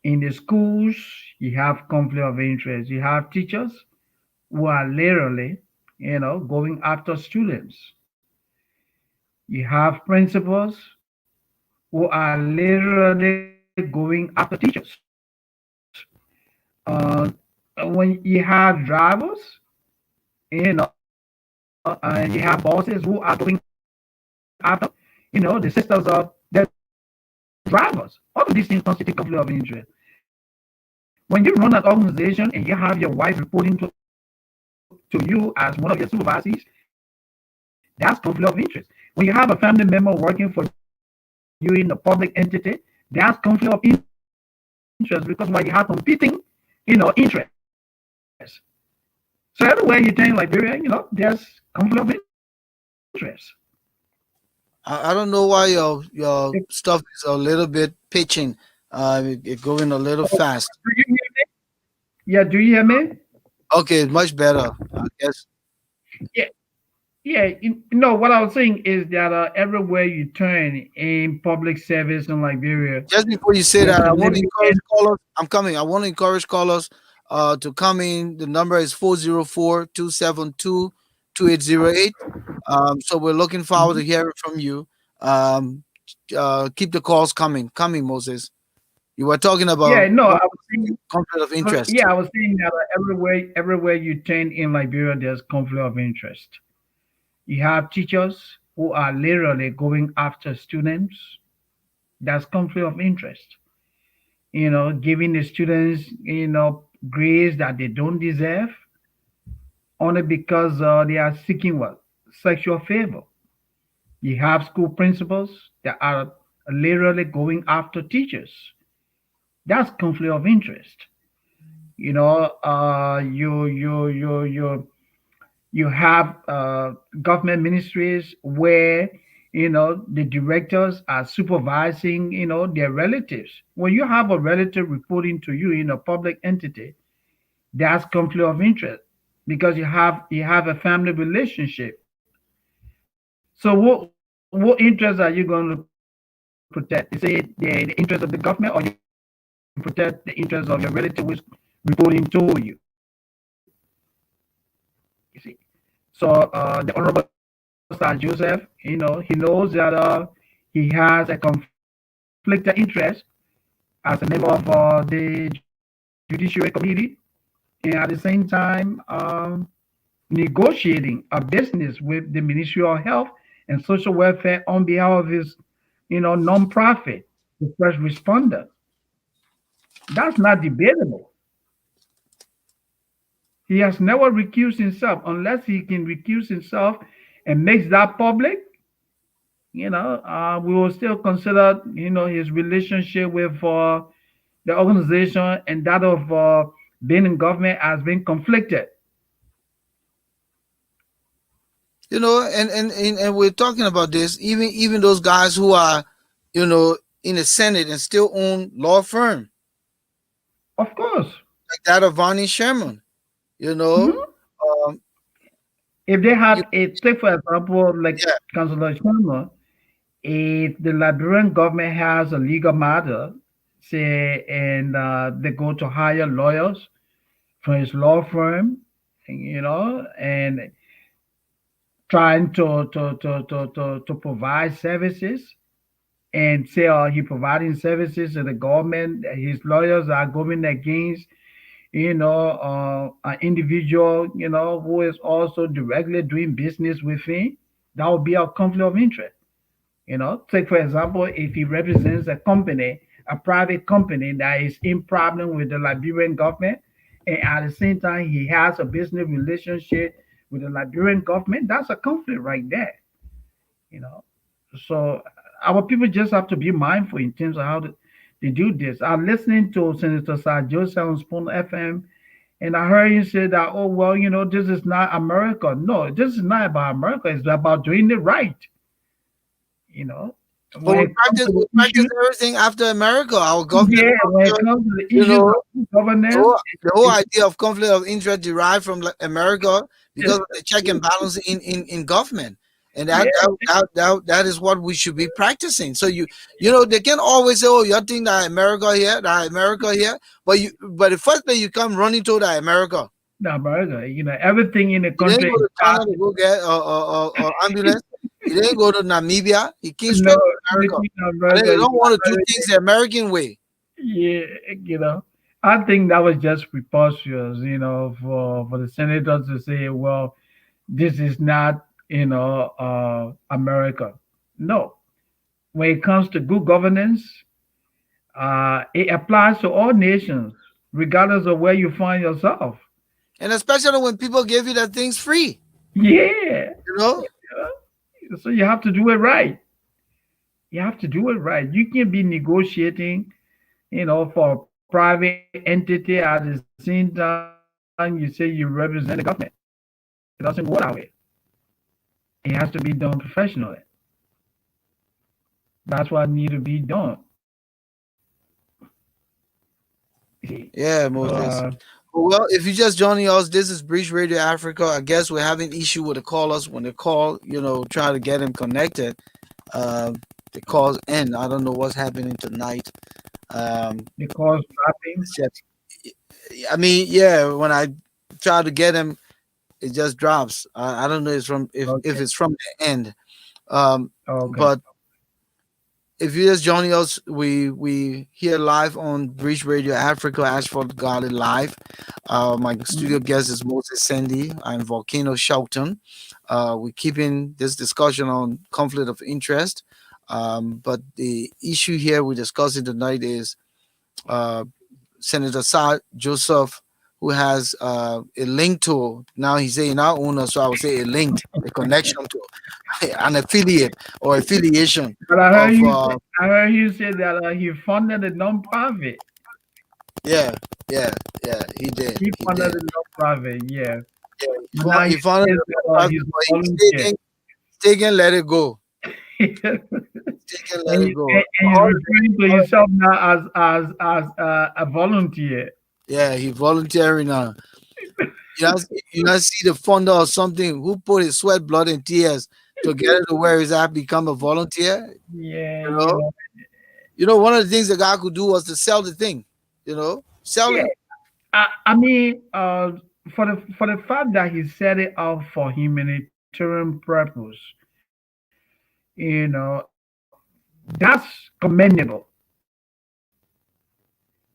In the schools, you have conflict of interest. You have teachers who are literally, going after students. You have principals who are literally going after teachers. When you have drivers, and you have bosses who are going after, the sisters of the drivers. All of these things constitute conflict of interest. When you run an organization and you have your wife reporting to you as one of your supervisees, that's conflict of interest. When you have a family member working for you in the public entity, that's conflict of interest because why you have competing, interests. So everywhere you turn in Liberia, there's conflict of interest. I don't know why your stuff is a little bit pitching. It going a little fast. Do you hear me? Yeah, do you hear me? Okay, it's much better. I guess. Yeah, yeah. No, what I was saying is that everywhere you turn in public service in Liberia, Just before you say there's that, a I want to encourage Liberian. callers. I'm coming. I want to encourage callers to come in. The number is 404-272-2808. So we're looking forward to hearing from you. Um, keep the calls coming, Moses. You were talking about Yeah, no, I was saying. conflict of interest. Yeah, I was saying that everywhere you turn in Liberia, there's conflict of interest. You have teachers who are literally going after students. That's conflict of interest. Giving the students, grades that they don't deserve only because they are seeking what? Sexual favor. You have school principals that are literally going after teachers. That's conflict of interest. You have government ministries where the directors are supervising their relatives. When you have a relative reporting to you in a public entity, that's conflict of interest because you have a family relationship. So what interest are you going to protect? Is it the interest of the government, or you protect the interest of your relative who's reporting to you? You see. So the Honorable Saah Joseph, he knows that he has a conflict of interest as a member of the Judiciary Committee, and at the same time negotiating a business with the Ministry of Health and Social Welfare on behalf of his, nonprofit, the first responder. That's not debatable. He has never recused himself unless he can recuse himself and makes that public. We will still consider, his relationship with the organization and that of being in government as being conflicted. And we're talking about this. Even those guys who are, in the Senate and still own law firm Of course. like that of Vonnie Sherman. You know, Mhm. um, If they you, have a, take for example, like yeah. Councillor Sharma, if the Liberian government has a legal matter, say, and they go to hire lawyers from his law firm, and trying to provide services, and say, he providing services to the government, his lawyers are going against, an individual, who is also directly doing business with him, that would be a conflict of interest. Take for example, if he represents a company, a private company that is in problem with the Liberian government, and at the same time he has a business relationship with the Liberian government, that's a conflict right there. You know, so our people just have to be mindful in terms of how they do this. I'm listening to Senator Saah Joseph on Spoon FM, and I heard you say that, oh well, this is not America. No, this is not about America. It's about doing it right. You know, But when we it comes practice to we the practice issue, everything after America. Our government yeah, when it structure, comes to the you issues know, of the governance, whole, the whole idea of conflict of interest derived from America because it's, of the check and balance in government. And yeah, that is what we should be practicing. So they can always say, "Oh, you think that America here," but the first place you come running to that America. not America. Everything in the He didn't country go is to China to go get ambulance. He didn't go to Namibia. He came no, straight to America. everything in But then America they is don't not want to do everything. things the American way. Yeah, I think that was just preposterous, for the senators to say, well, this is not, America. No, when it comes to good governance, it applies to all nations, regardless of where you find yourself. And especially when people give you that things free. Yeah. You know? So you have to do it right. You have to do it right. You can't be negotiating, for a private entity at the same time you say you represent the government. It doesn't work that way. It has to be done professionally. That's what need to be done. You see. Yeah, So Moses. Well, if you're just joining us, this is Breach Radio Africa. I guess we're having issue with the callers when they call, try to get them connected. The calls end. I don't know what's happening tonight. Um, the cost dropping. it's just, I mean, yeah, when I try to get them, it just drops. I don't know if Okay. it's from the end. Um, Okay. but if you're just joining us, we here live on Breach Radio Africa, Ashford Garley live. My studio Mhm. guest is Moses Sandy. I'm Volcano Shelton. We're keeping this discussion on conflict of interest. But the issue here we're discussing tonight is uh, Senator Saah Joseph, who has a link to, now he's saying not owner, so I would say a link, a connection to an affiliate or affiliation But of, I heard you say that he funded a non-profit. yeah, yeah, yeah, he did. He He funded did. a non-profit, yeah. Yeah, But now he he founded says a that nonprofit, he's but a volunteer. he's taking let it go. and, Taking let it go. and he's All, referring to himself now as a volunteer. yeah, he volunteering now. You not see the funder or something who put his sweat, blood, and tears to get it to where he's at, become a volunteer. Yeah, You know, one of the things the guy could do was to sell the thing. Sell yeah. it. I mean, for the fact that he set it up for humanitarian purpose, that's commendable.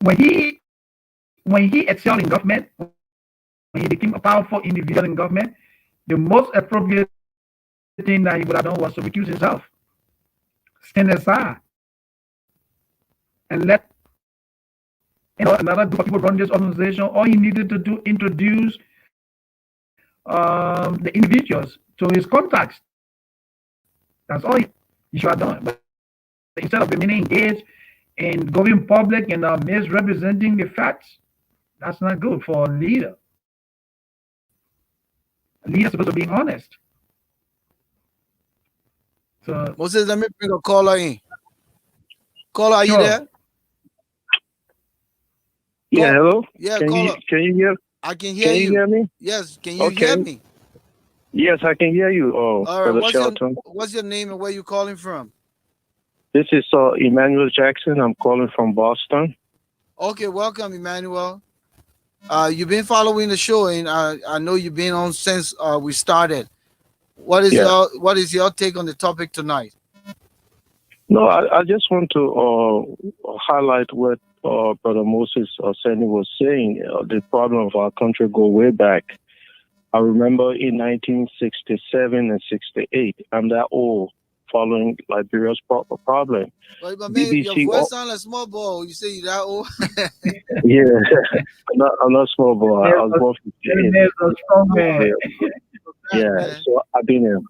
When he excelled in government, when he became a powerful individual in government, the most appropriate thing that he would have done was to recuse himself, stand aside, and let another group of people run this organization. All he needed to do introduce the individuals to his contacts. That's all he should have done. But instead of remaining engaged and going public and misrepresenting the facts, that's not good for a leader. A leader supposed to be honest. So Moses, let me bring a caller in. Caller, are you sure, there? Yeah, hello. Yeah, Can you caller. can you hear I can hear can you you. hear me? Yes, can you hear Okay. me? Yes, I can hear you. Oh, All right. Brother What's your Shelton. what's your name and where you calling from? This is Emmanuel Jackson. I'm calling from Boston. Okay, welcome, Emmanuel. You've been following the show, and I know you've been on since we started. Yes. What is your take on the topic tonight? No, I just want to highlight what Brother Moses Sandy was saying. The problem of our country go way back. I remember in 1967 and 68. I'm that old, following Liberia's problem. But man, your BBC. voice sounds like small ball. You say you that old? Yeah, I'm not small boy. I was born 58. there's a strong man. Yeah, Right, yeah. man. So I've been here.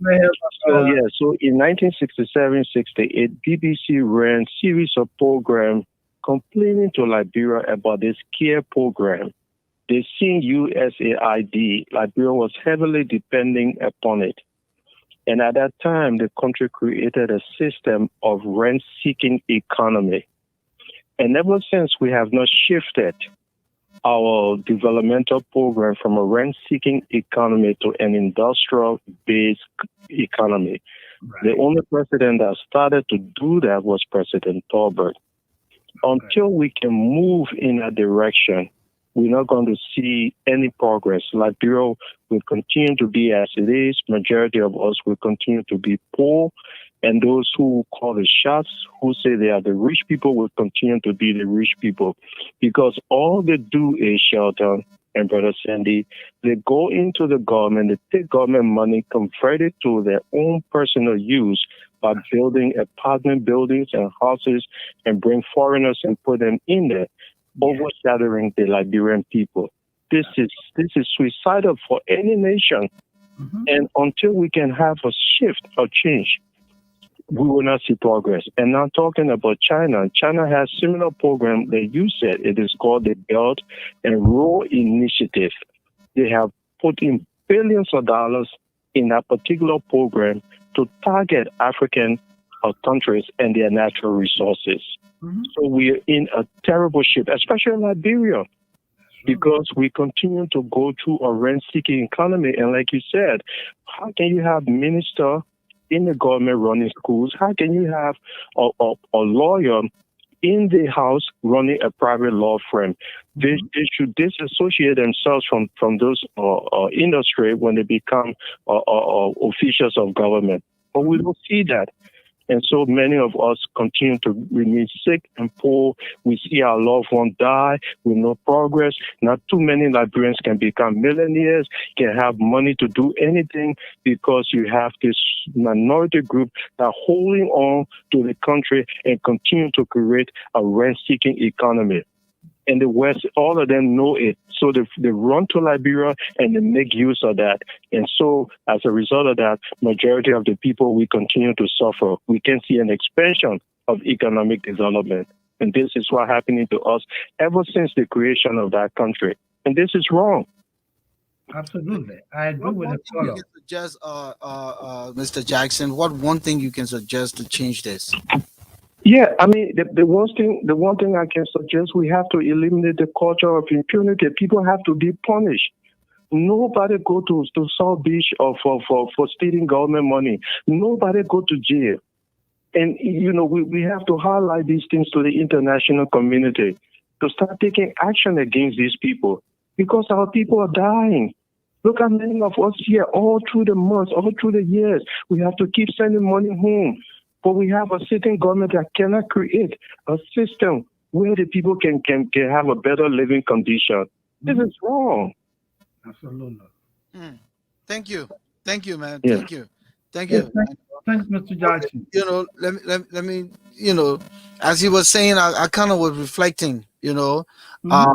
So yeah, so in 1967, 68, BBC ran series of programs complaining to Liberia about this care program. They seen USAID. Liberia was heavily depending upon it. And at that time, the country created a system of rent-seeking economy. And ever since, we have not shifted our developmental program from a rent-seeking economy to an industrial-based economy. Right. The only president that started to do that was President Tolbert. Until we can move in that direction, we're not going to see any progress. Liberia will continue to be as it is. Majority of us will continue to be poor. And those who call the shots, who say they are the rich people, will continue to be the rich people. Because all they do is, Shelton and Brother Sandy, they go into the government, they take government money, convert it to their own personal use by building apartment buildings and houses and bring foreigners and put them in there, overshadowing the Liberian people. This is suicidal for any nation. Mm-hmm. And until we can have a shift or change, we will not see progress. And now talking about China, China has similar program that you said. It is called the Belt and Road Initiative. They have put in billions of dollars in that particular program to target African countries and their natural resources. Mhm. So we're in a terrible shape, especially in Liberia, because we continue to go through a rent-seeking economy. And like you said, how can you have minister in the government running schools? How can you have a lawyer in the house running a private law firm? They should disassociate themselves from those industry when they become officials of government. But we don't see that. And so many of us continue to remain sick and poor. We see our loved ones die with no progress. Not too many Liberians can become millionaires, can have money to do anything because you have this minority group that are holding on to the country and continue to create a rent-seeking economy. And the West, all of them know it. So they run to Liberia and they make use of that. And so as a result of that, majority of the people, we continue to suffer. We can see an expansion of economic development. And this is what happening to us ever since the creation of that country. And this is wrong. Absolutely, I agree What with one the thing you fellow. can suggest, Mr. Jackson? What one thing you can suggest to change this? Yeah, I mean, the one thing I can suggest, we have to eliminate the culture of impunity. People have to be punished. Nobody go to South Beach or for stealing government money. Nobody go to jail. And, we have to highlight these things to the international community to start taking action against these people because our people are dying. Look at many of us here all through the months, all through the years. We have to keep sending money home. But we have a sitting government that cannot create a system where the people can have a better living condition. This Mhm. is wrong. Absolutely. Hmm. Thank you. Thank you, man. Yeah. Thank you. Thank Yes, you. thanks, Mr. Jackson. Let me, as he was saying, I kind of was reflecting, Hmm. uh,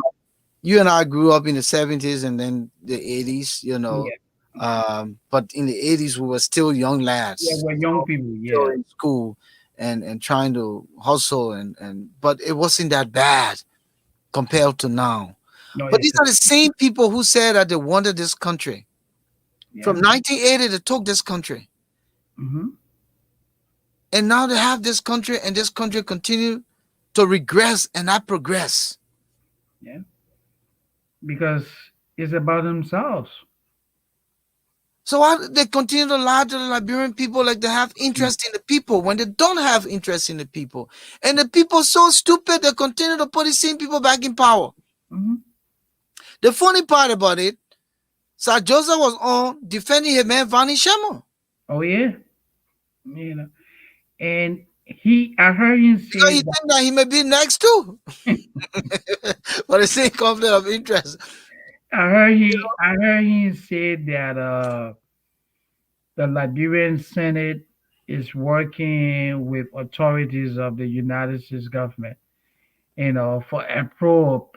you and I grew up in the 70s and then the 80s, Yeah, but in the 80s, we were still young yeah, lads, we're young people. still Yeah, in school and trying to hustle but it wasn't that bad compared to now. no, But it's these are the same people who said that they wanted this country. yeah. From 1980, they took this country. Hmm. And now they have this country, and this country continue to regress and not progress. Yeah, because it's about themselves. So why they continue to lie to the Liberian people like they have interest in the people when they don't have interest in the people? And the people so stupid they continue to put the same people back in power. Hmm. The funny part about it, Saah Joseph was on defending his man Vani Shemo. Oh yeah, and I heard him Because say he think that he may be next too. that. For the same conflict of interest. I heard him say that the Liberian Senate is working with authorities of the United States government, for a probe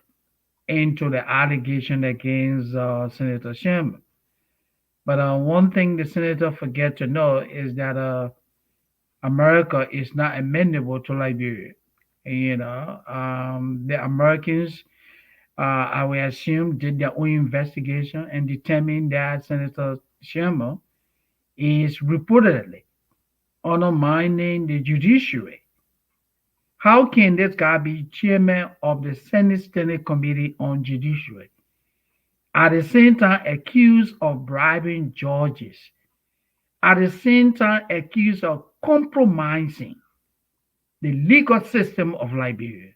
into the allegation against Senator Shem. But one thing the senator forget to know is that America is not amenable to Liberia. The Americans, I will assume, did their own investigation and determined that Senator Sherman is reportedly undermining the judiciary. How can this guy be chairman of the Senate Standing Committee on Judiciary, at the same time accused of bribing judges, at the same time accused of compromising the legal system of Liberia?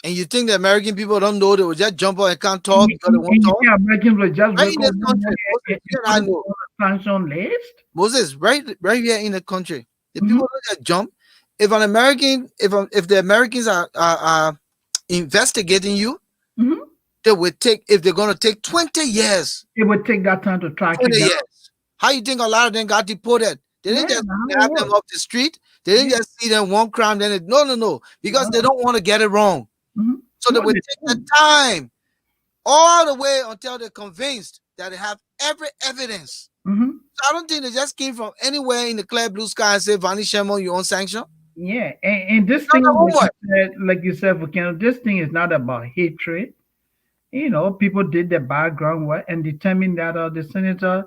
And you think the American people don't know they will just jump on and can't talk And because they won't you talk? think Americans will just Right wake in up this one country, morning Moses, and you and put I it know. on a sanction list? Moses, right here in the country, the Hmm. people don't just jump. If an American, if the Americans are investigating you, Hmm. they will take if they're gonna take 20 years. It would take that time to track you 20 down. years. How you think a lot of them got deported? They Yeah, didn't just that's how it grab them works. off the street. They didn't Yeah, just see them one crime, no, because they no. don't want to get it wrong. Hmm. So they No, will they take the don't. time all the way until they're convinced that they have every evidence. Hmm. So I don't think they just came from anywhere in the clear blue sky and said, Vani Shemo, you on sanction. Yeah, and this Not thing, the homework. like you said, Volcano, this thing is not about hatred. People did the background work and determined that the senator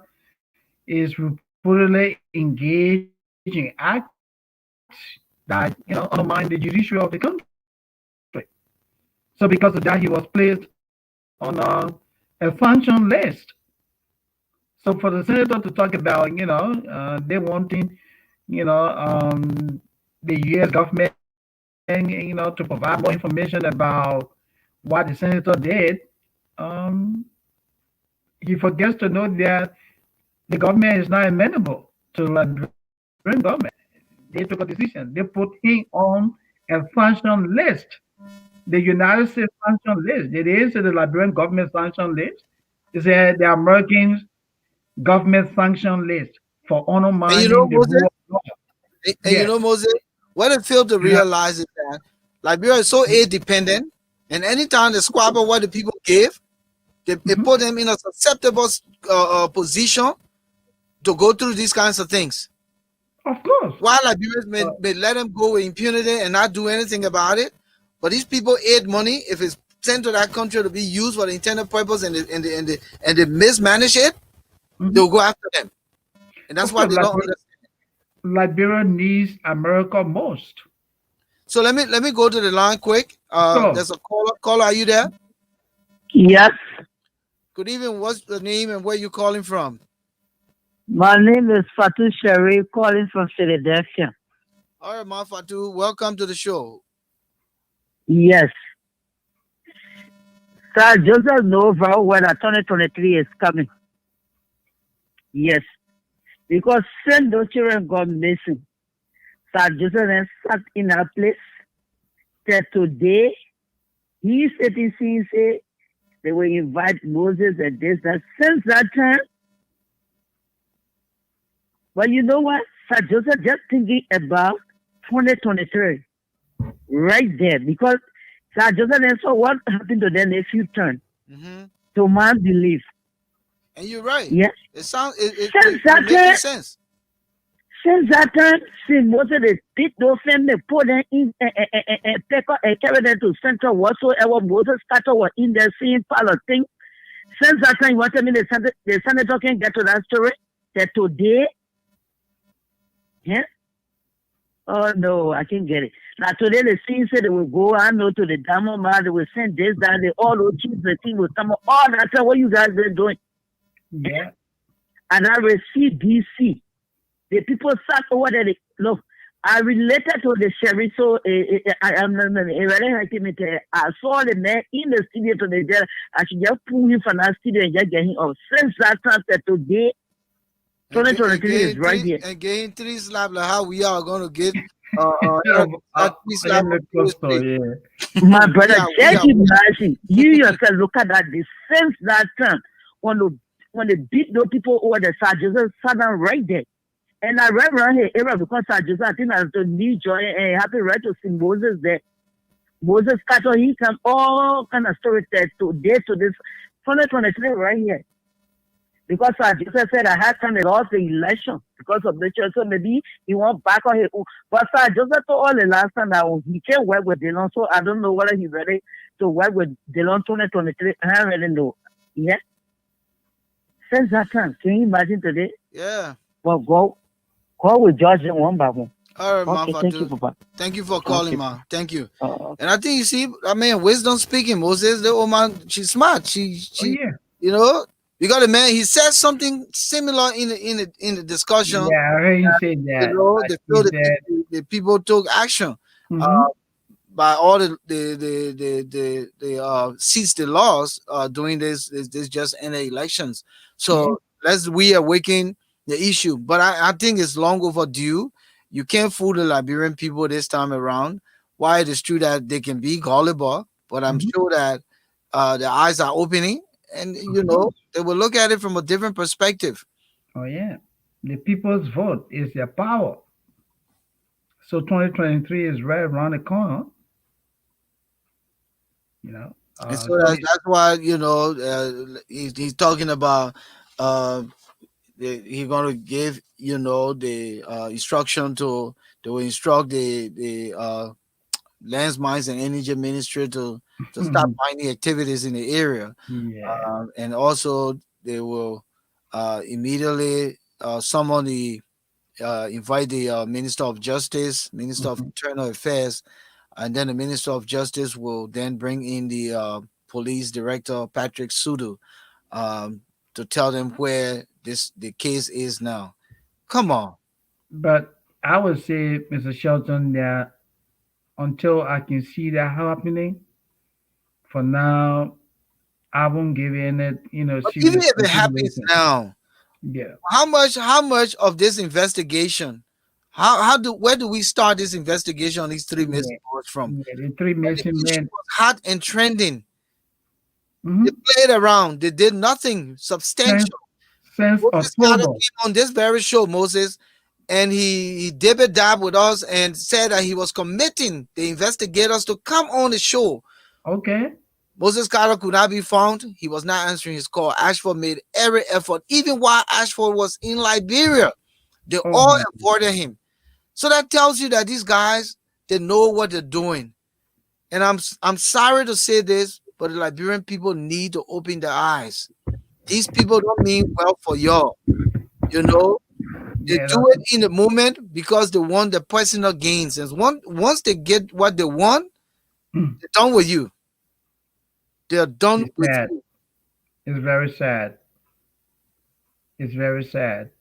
is reportedly engaged in acts that undermine the judiciary of the country. So because of that, he was placed on a function list. So for the senator to talk about, they wanting, the U.S. government, to provide more information about what the senator did, um, he forgets to note that the government is not amenable to the Liberian government. They took a decision. They put him on a function list, the United States function list. It is the Liberian government function list. It's the American government function list for And you undermining know, the Moses, rule of law. and you Yes. know, Moses, what I fail to Yeah. realize is that Liberia is so aid dependent, and anytime they squabble what the people give, they Mhm. put them in a susceptible position to go through these kinds of things. Of course. While Liberians Uh, may let them go with impunity and not do anything about it, but these people aid money if it's sent to that country to be used for the intended purpose and they mismanage it, mhm. they'll go after them, and that's Of why course, they don't understand. Liberia needs America most. So let me go to the line quick. So, There's a caller. Caller, are you there? Yes, Good evening. What's the name and where you calling from? my name is Fatu Sherry calling from Philadelphia. All right, Mafatu, welcome to the show. Yes, Sir Joseph know very well that 2023 is coming. Yes, because send those children got missing. Sir Joseph then sat in a place that today he sitting saying say they will invite Moses and this that since that time. But you know what? Sir Joseph just thinking about 2023 right there because Sir Joseph then saw what happened to their nephew turn Hmm. to man belief. And you're right. Yes. It sounds Since you're that making time, sense. since that time, see most of the people family put them in and carry them to central whatsoever Moses started was in the same part of thing. Since that time, you want to mean the senator can get to that story that today, yeah. Oh no, I can't get it. Now today the scene said they will go, I know to the Damo man, they will send this, that, they all those chiefs, the thing will come up, all that time what you guys been doing. yeah. And I received DC. The people sat over there. Look, I related to the sheriff, so I saw the man in the studio to the jail. I should just pull him from that studio and just get him off. Since that time to today, And 2023 is getting right three here. and getting three slap like how we are gonna get Yeah, that three slap in on the this cluster, plate. yeah. My we brother, are we just are we are imagine. You yourself look at that. Since that time, when the when they beat those people over the sergeants, sat down right there. And I read around here area because sergeants, I think I was to New Joy and happy right to see Moses there. Moses Cattle, he come all kind of stories there today to this 2023 right here. Because Joseph said I had time to lost the election because of the church. So maybe he went back on his own. But Sir Joseph told all the last time that he can't work with Dylan. So I don't know whether he's ready to work with Dylan 2023. I don't really know. Yeah. Since that time, can you imagine today? yeah. Well, God will judge them one by one. All right, man, Okay, thank you, Fatu. Papa. Thank you for calling, Okay. man. Thank you. Uh, And I think you see, I mean, wisdom speaking, Moses, the old man, she's smart. Oh, yeah. You know, you got a man. He said something similar in the discussion. Yeah, I heard him say You that. know, Like they he feel said, the people took action. mm-hmm. Uh, by all the seats they lost during this just in the elections. Yeah. So let's we awaken the issue. But I think it's long overdue. You can't fool the Liberian people this time around. Why it is true that they can be gullible, but I'm Mm-hmm. sure that their eyes are opening and Of course. they will look at it from a different perspective. Oh, yeah. The people's vote is their power. So 2023 is right around the corner, you know. And so So that's why he's talking about uh, he's gonna give the instruction to instruct the lands mines and energy ministry to stop mining activities in the area, yeah. and also they will immediately someone invite the Minister of Justice, Minister of Mhm. Internal Affairs, and then the Minister of Justice will then bring in the Police Director Patrick Sudu to tell them where the case is now. Come on. But I would say, Mr. Shelton, that until I can see that happening, for now, I won't give in it, But even serious if it happens consideration. now, Yeah, how much of this investigation, where do we start this investigation on these three yeah, missing boys from? yeah. The three When the missing issue men. was hot and trending, they Hmm. played around. They did nothing Since substantial. since Moses Carter October. came on this very show, Moses, and he dib it dab with us and said that he was committing the investigators to come on the show. Okay. Moses Carter could not be found. He was not answering his call. Ashford made every effort, even while Ashford was in Liberia. They Oh all my. avoided him. So that tells you that these guys, they know what they're doing. And I'm sorry to say this, but the Liberian people need to open their eyes. These people don't mean well for y'all. You know, they Yeah, do it in the moment because they want the personal gains. And once they get what they want, they're done with you. They're done it's with sad. you. It's very sad. It's very sad.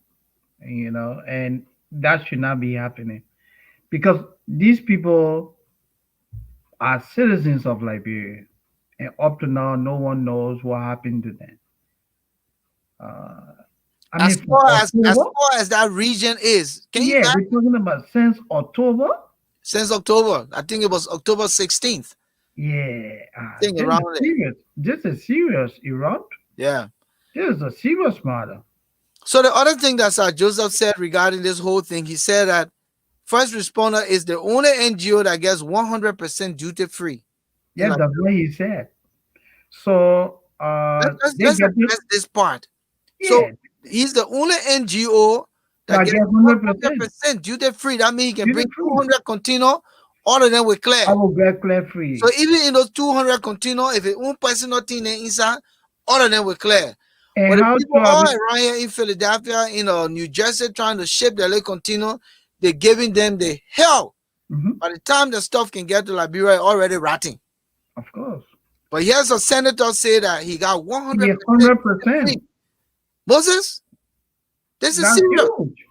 And that should not be happening because these people are citizens of Liberia, and up to now, no one knows what happened to them. Uh, I As mean, from far as October, far as that region is, can you yeah, imagine? we're talking about since October. Since October, I think it was October 16th, Yeah, thing this around is there. serious. This is serious, Iran. Yeah. This is a serious matter. So the other thing that Sir Joseph said regarding this whole thing, he said that First Responder is the only NGO that gets 100% duty free in Yeah, Liberia. that's what he said. So they Let's get it. address this part. So Yeah, he's the only NGO that that gets get 100% 100% duty free. That means he can duty bring free. 200 container, all of them will I clear. will get clear So free. even in those 200 container, if it one person not in there inside, all of them will clear. And But the how people to have all it? around here in Philadelphia, New Jersey, trying to ship their little container, they're giving them the hell. Mhm. By the time the stuff can get to Liberia, it's already rotting. Of course. But here's a senator say that he got Yeah, 100% free. 100%. Moses, this is That's serious. huge.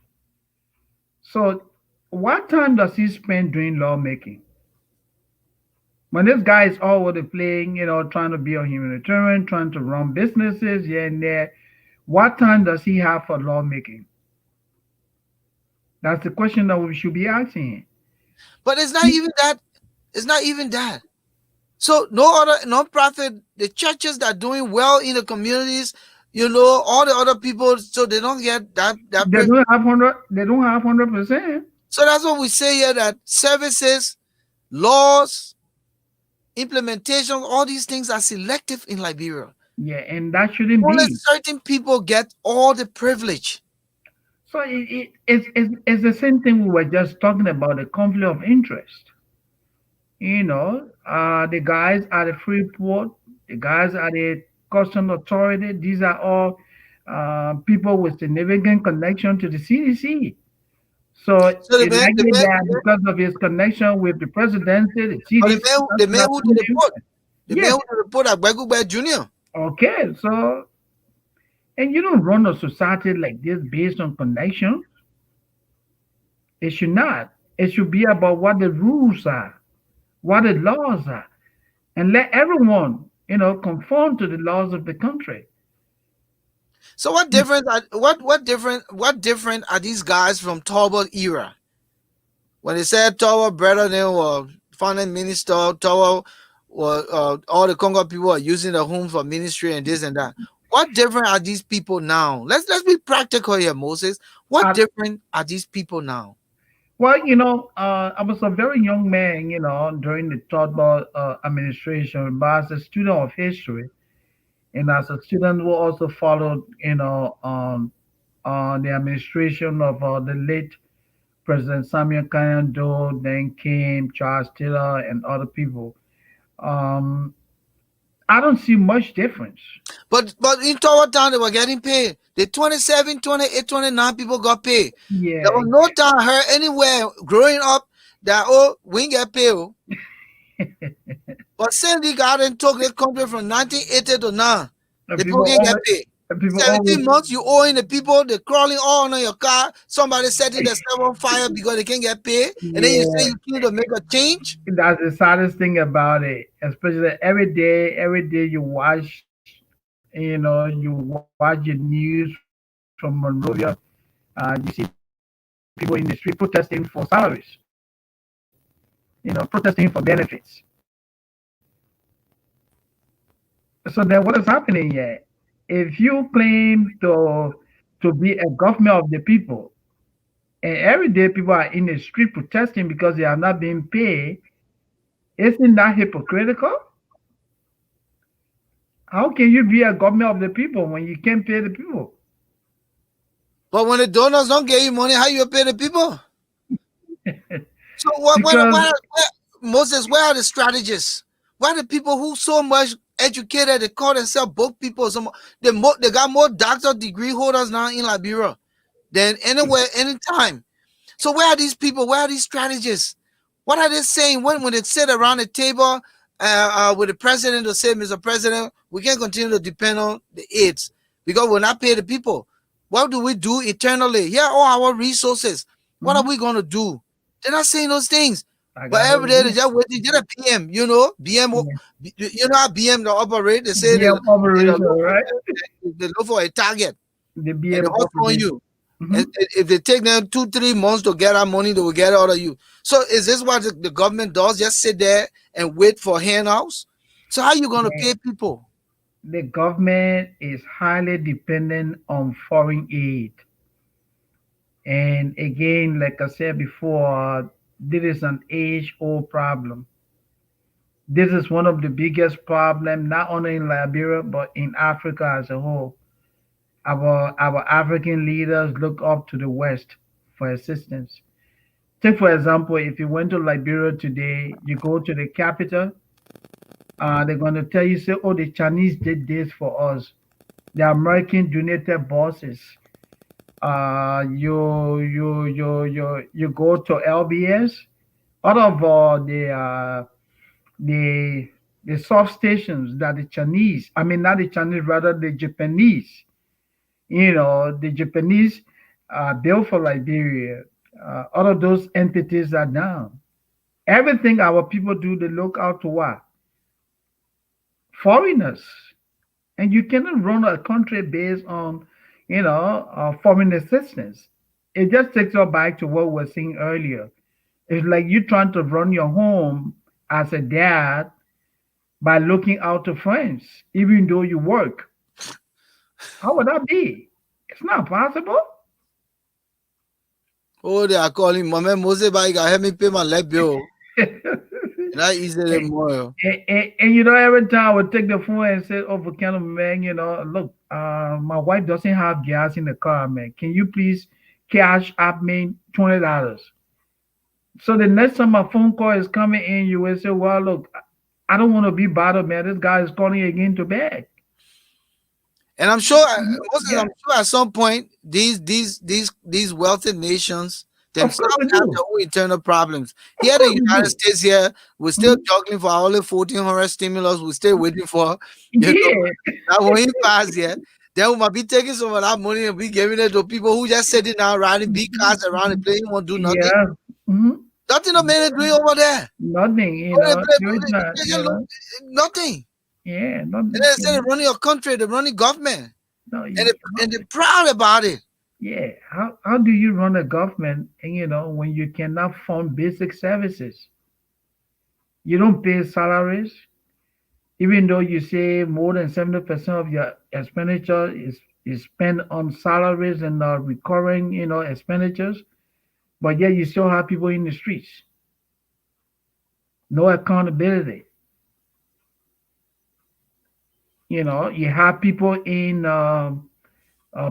So, what time does he spend doing lawmaking? When this guy is all over the place, trying to be a humanitarian, trying to run businesses here and there, what time does he have for lawmaking? That's the question that we should be asking him. But it's not He- even that. It's not even that. So no other non-profit, the churches that are doing well in the communities, all the other people, so they don't get that They privilege. don't have 100. They don't have 100%. So that's what we say here that services, laws, implementation, all these things are selective in Liberia. Yeah, and that shouldn't Only be. certain people get all the privilege. So it's the same thing we were just talking about, the conflict of interest. The guys at the Freeport, the guys at the Custom Authority, these are all people with significant connection to the CDC. So So the it's man, likely that because of his connection with the presidency, the or CDC, the man National who did the report, Influence. the man Yes. who did the report at Begubert Junior. Okay. So, and you don't run a society like this based on connection. It should not. It should be about what the rules are, what the laws are, and let everyone, conform to the laws of the country. So what difference? What different are these guys from Talbot era? When they said Tower better than finance minister, Tower all the Congo people are using the home for ministry and this and that. What different are these people now? Let's be practical here, Moses. What Uh, different are these people now? well, I was a very young man, during the Todd administration, but as a student of history and as a student who also followed, the administration of the late President Samuel Kanyando, then came Charles Taylor and other people. Um, I don't see much difference. But in Tower Town they were getting paid. The 27, 28, 29 people got paid. There Yeah, was no time I heard anywhere growing up that we ain't get paid. Oh. But Sandy Garden took this country from 1980 to now. and The people people can't get always, paid. and people always, 17 months you owing the people, they're crawling all on your car. Somebody setting themselves on fire because they can't get paid. And then you say yeah. you need to make a change. That's the saddest thing about it. Especially every day you watch, you watch the news from Monrovia. You see people in the street protesting for salaries, protesting for benefits. So then what is happening here? If you claim to be a government of the people, and every day people are in the street protesting because they are not being paid, isn't that hypocritical? How can you be a government of the people when you can't pay the people? But when the donors don't give you money, how you pay the people? So Because Moses, where are the strategists? Why the people who so much educated they call themselves book people? They got more doctor degree holders now in Liberia than anywhere, anytime. So where are these people? Where are these strategists? What are they saying when they sit around the table with the president to say, Mr. President, we can't continue to depend on the aids because we're not paying the people. What do we do internally? Here are all our resources. What are mhm, we going to do? They're not saying those things. I But got every heard day they again. just waiting. Get a PM, BM, Yeah. how BM they operate. They say BM operation, right? they look for a target The and they BM hustle on operation. you. And Hmm. if they take them 2-3 months to get our money, they will get it out of you. So is this what the government does? Just sit there and wait for handouts? So how you gonna Yeah. pay people? The government is highly dependent on foreign aid. And again, like I said before, this is an age-old problem. This is one of the biggest problems, not only in Liberia, but in Africa as a whole. Our African leaders look up to the West for assistance. Take, for example, if you went to Liberia today, you go to the capital, they're going to tell you, say, oh, the Chinese did this for us. The American donated buses. You go to LBS. Out of the the substations that the Chinese, I mean not the Chinese, rather the Japanese, the Japanese built for Liberia. All of those entities are down. Everything our people do, they look out to what? Foreigners. And you cannot run a country based on, foreign assistance. It just takes us back to what we were saying earlier. It's like you trying to run your home as a dad by looking out to friends, even though you work. How would that be? It's not possible. Oh, they are calling Mama Mose Bike, help me pay my light bill. And I easily and, more. every time I would take the phone and say, "Oh, Volcano man, look, my wife doesn't have gas in the car, man. Can you please cash app me $20?" So the next time my phone call is coming in, you will say, "Well, look, I don't want to be bothered, man. This guy is calling again to beg." And I'm sure, Moses, Yeah, I'm sure at some point these wealthy nations of course themselves we have do. their own internal problems. Of Here in the course we United do. States, here we're still Mhm. juggling for our only 1,400 stimulus. We're still waiting for, you know, Yeah, that won't pass yet. Then we might be taking some of that money and be giving it to people who just sitting down riding big cars around and playing, won't do nothing. yeah. Hmm. Nothing the man is doing over there. Nothing, Oh, there is not, they just nothing. yeah, And nothing, then instead of running your country, they're running government. no, And they're proud about it. yeah. How do you run a government, and when you cannot fund basic services? You don't pay salaries, even though you say more than 70% of your expenditure is spent on salaries and recurring, expenditures, but yet you still have people in the streets. No accountability. You have people in a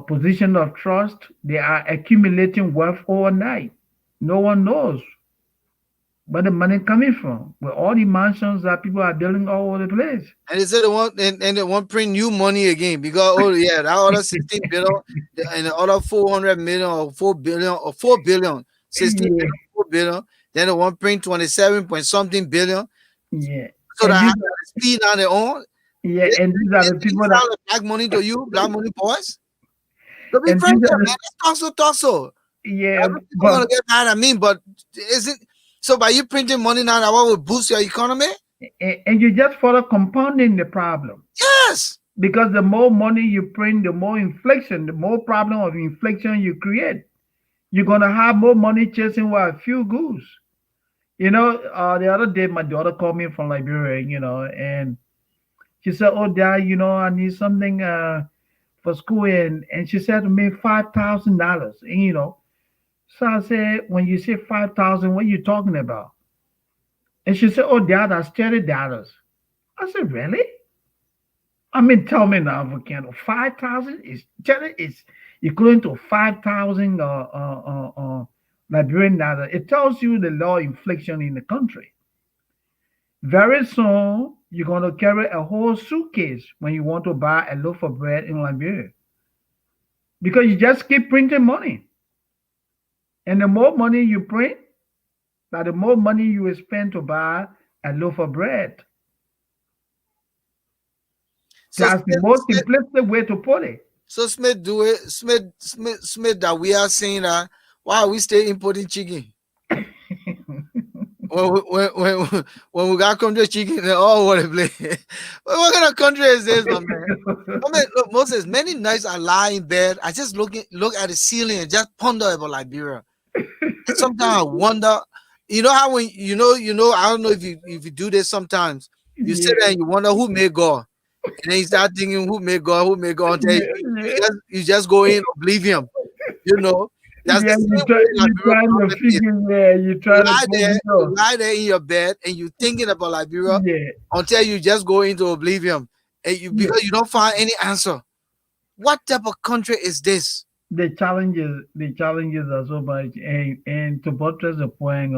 position of trust. They are accumulating wealth overnight. No one knows. Where the money coming from? Where all the mansions that people are building all over the place. And they said they want print new money again because oh yeah, that other 16 billion and the other 400 million or 4 billion or 4 billion, 16 billion, Yeah, 4 billion. Then they want print 27 point something billion. yeah. So And that these have are, the speed on their own. yeah, They, and these are the they people that sound like black money to you, black money boys. So be and frank these here, are man. the Let's talk so. yeah, I know people but gonna get mad at me, but is it so by you printing money now that what will boost your economy? and you just further compounding the problem. Yes. Because the more money you print, the more inflation, the more problem of inflation you create. You're gonna have more money chasing what a few goose. The other day my daughter called me from Liberia, and she said, "Oh, Dad, I need something for school," and she said to me $5,000, and So I said, "When you say 5,000, what are you talking about?" And she said, "Oh, Dad, that's $30." I said, "Really?" I mean, tell me now, Volcano, 5,000 is equivalent to 5,000 Liberian dollars. It tells you the law inflation in the country. Very soon, you're going to carry a whole suitcase when you want to buy a loaf of bread in Liberia because you just keep printing money. And the more money you print, the more money you will spend to buy a loaf of bread. So That's the most simplistic way to put it. Smith do it. Smith that we are saying that why are we still importing chicken? When we got country chicken, they all over the place. What kind of country is this, my man? I mean, look, Moses. Many nights I lie in bed. I just look at the ceiling and just ponder about Liberia. And sometimes I wonder. You know how when I don't know if you do this sometimes. You sit Yeah, there and you wonder who made God. And then you start thinking, who made God? Until yeah, yeah. you just go in oblivion. You know, that's the Yeah, same way like you trying to problem is. figure, yeah, you You trying to lie close there, it you door. lie there in your bed, and you thinking about Liberia Yeah, until you just go into oblivion, and yeah. because you don't find any answer. What type of country is this? The challenges are so much, and to buttress the point,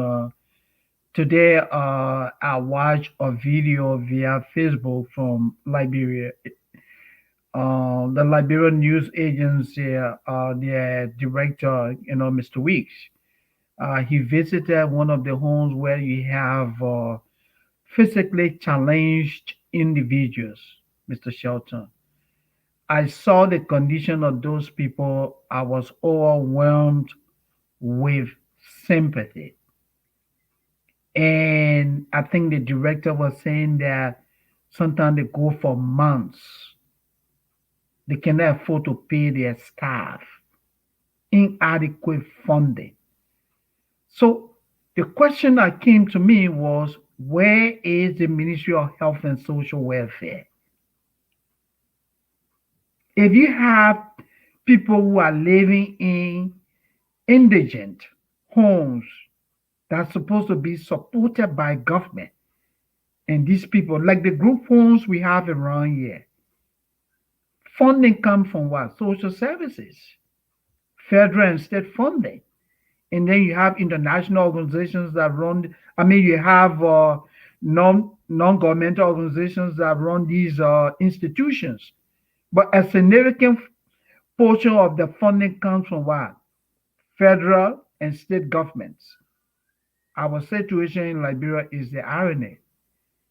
today, I watched a video via Facebook from Liberia. The Liberian news agency, their director, Mr. Weeks, he visited one of the homes where you have physically challenged individuals, Mr. Shelton. I saw the condition of those people. I was overwhelmed with sympathy. And I think the director was saying that sometimes they go for months. They cannot afford to pay their staff, inadequate funding. So the question that came to me was, where is the Ministry of Health and Social Welfare? If you have people who are living in indigent homes that's supposed to be supported by government, and these people, like the group homes we have around here, funding comes from what? Social services, federal and state funding. And then you have international organizations that run, I mean, you have non-governmental organizations that run these institutions. But a significant portion of the funding comes from what? Federal and state governments. Our situation in Liberia is the irony.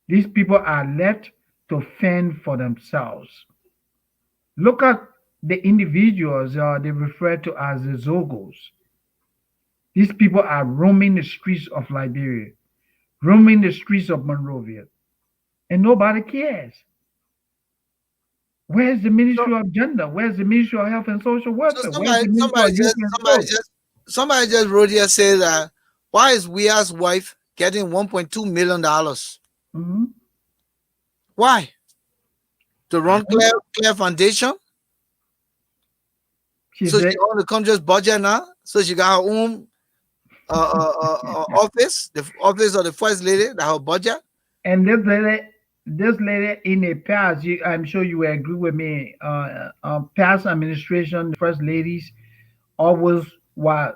These people are left to fend for themselves. Look at the individuals they refer to as the Zogos. These people are roaming the streets of Liberia, roaming the streets of Monrovia, and nobody cares. Where's the So, Ministry of Gender? Where's the Ministry of Health and Social so Welfare? Where's the Ministry of Youth and Sport? somebody just wrote here say that why is Wea's wife getting $1.2 million? Mhm. Why to I run don't know. Claire Foundation? She So she said, on the country's budget now. So she got her own office, the office of the first lady, that her budget. and this lady in the past, I'm sure you will agree with me. Past administration, the first ladies always were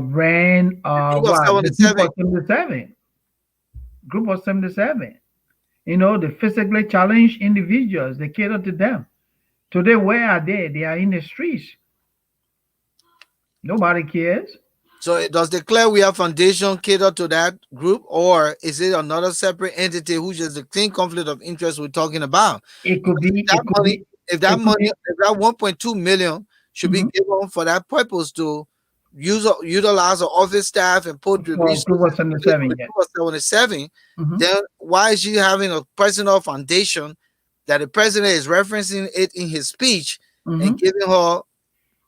ran The group of what the group 77. of 77, group of 77. The physically challenged individuals, they cater to them. Today, where are they? They are in the streets. Nobody cares. So does the Clear We Are Foundation cater to that group, or is it another separate entity who's just the same conflict of interest we're talking about? It could Because be, it could be, it could be. if that 1.2 million should be Mhm. given for that purpose to utilize the office staff and put the For group of resources in place for 77, the yes. group of 77, Hmm. then why is she having a personal foundation that the president is referencing it in his speech and Hmm. giving her,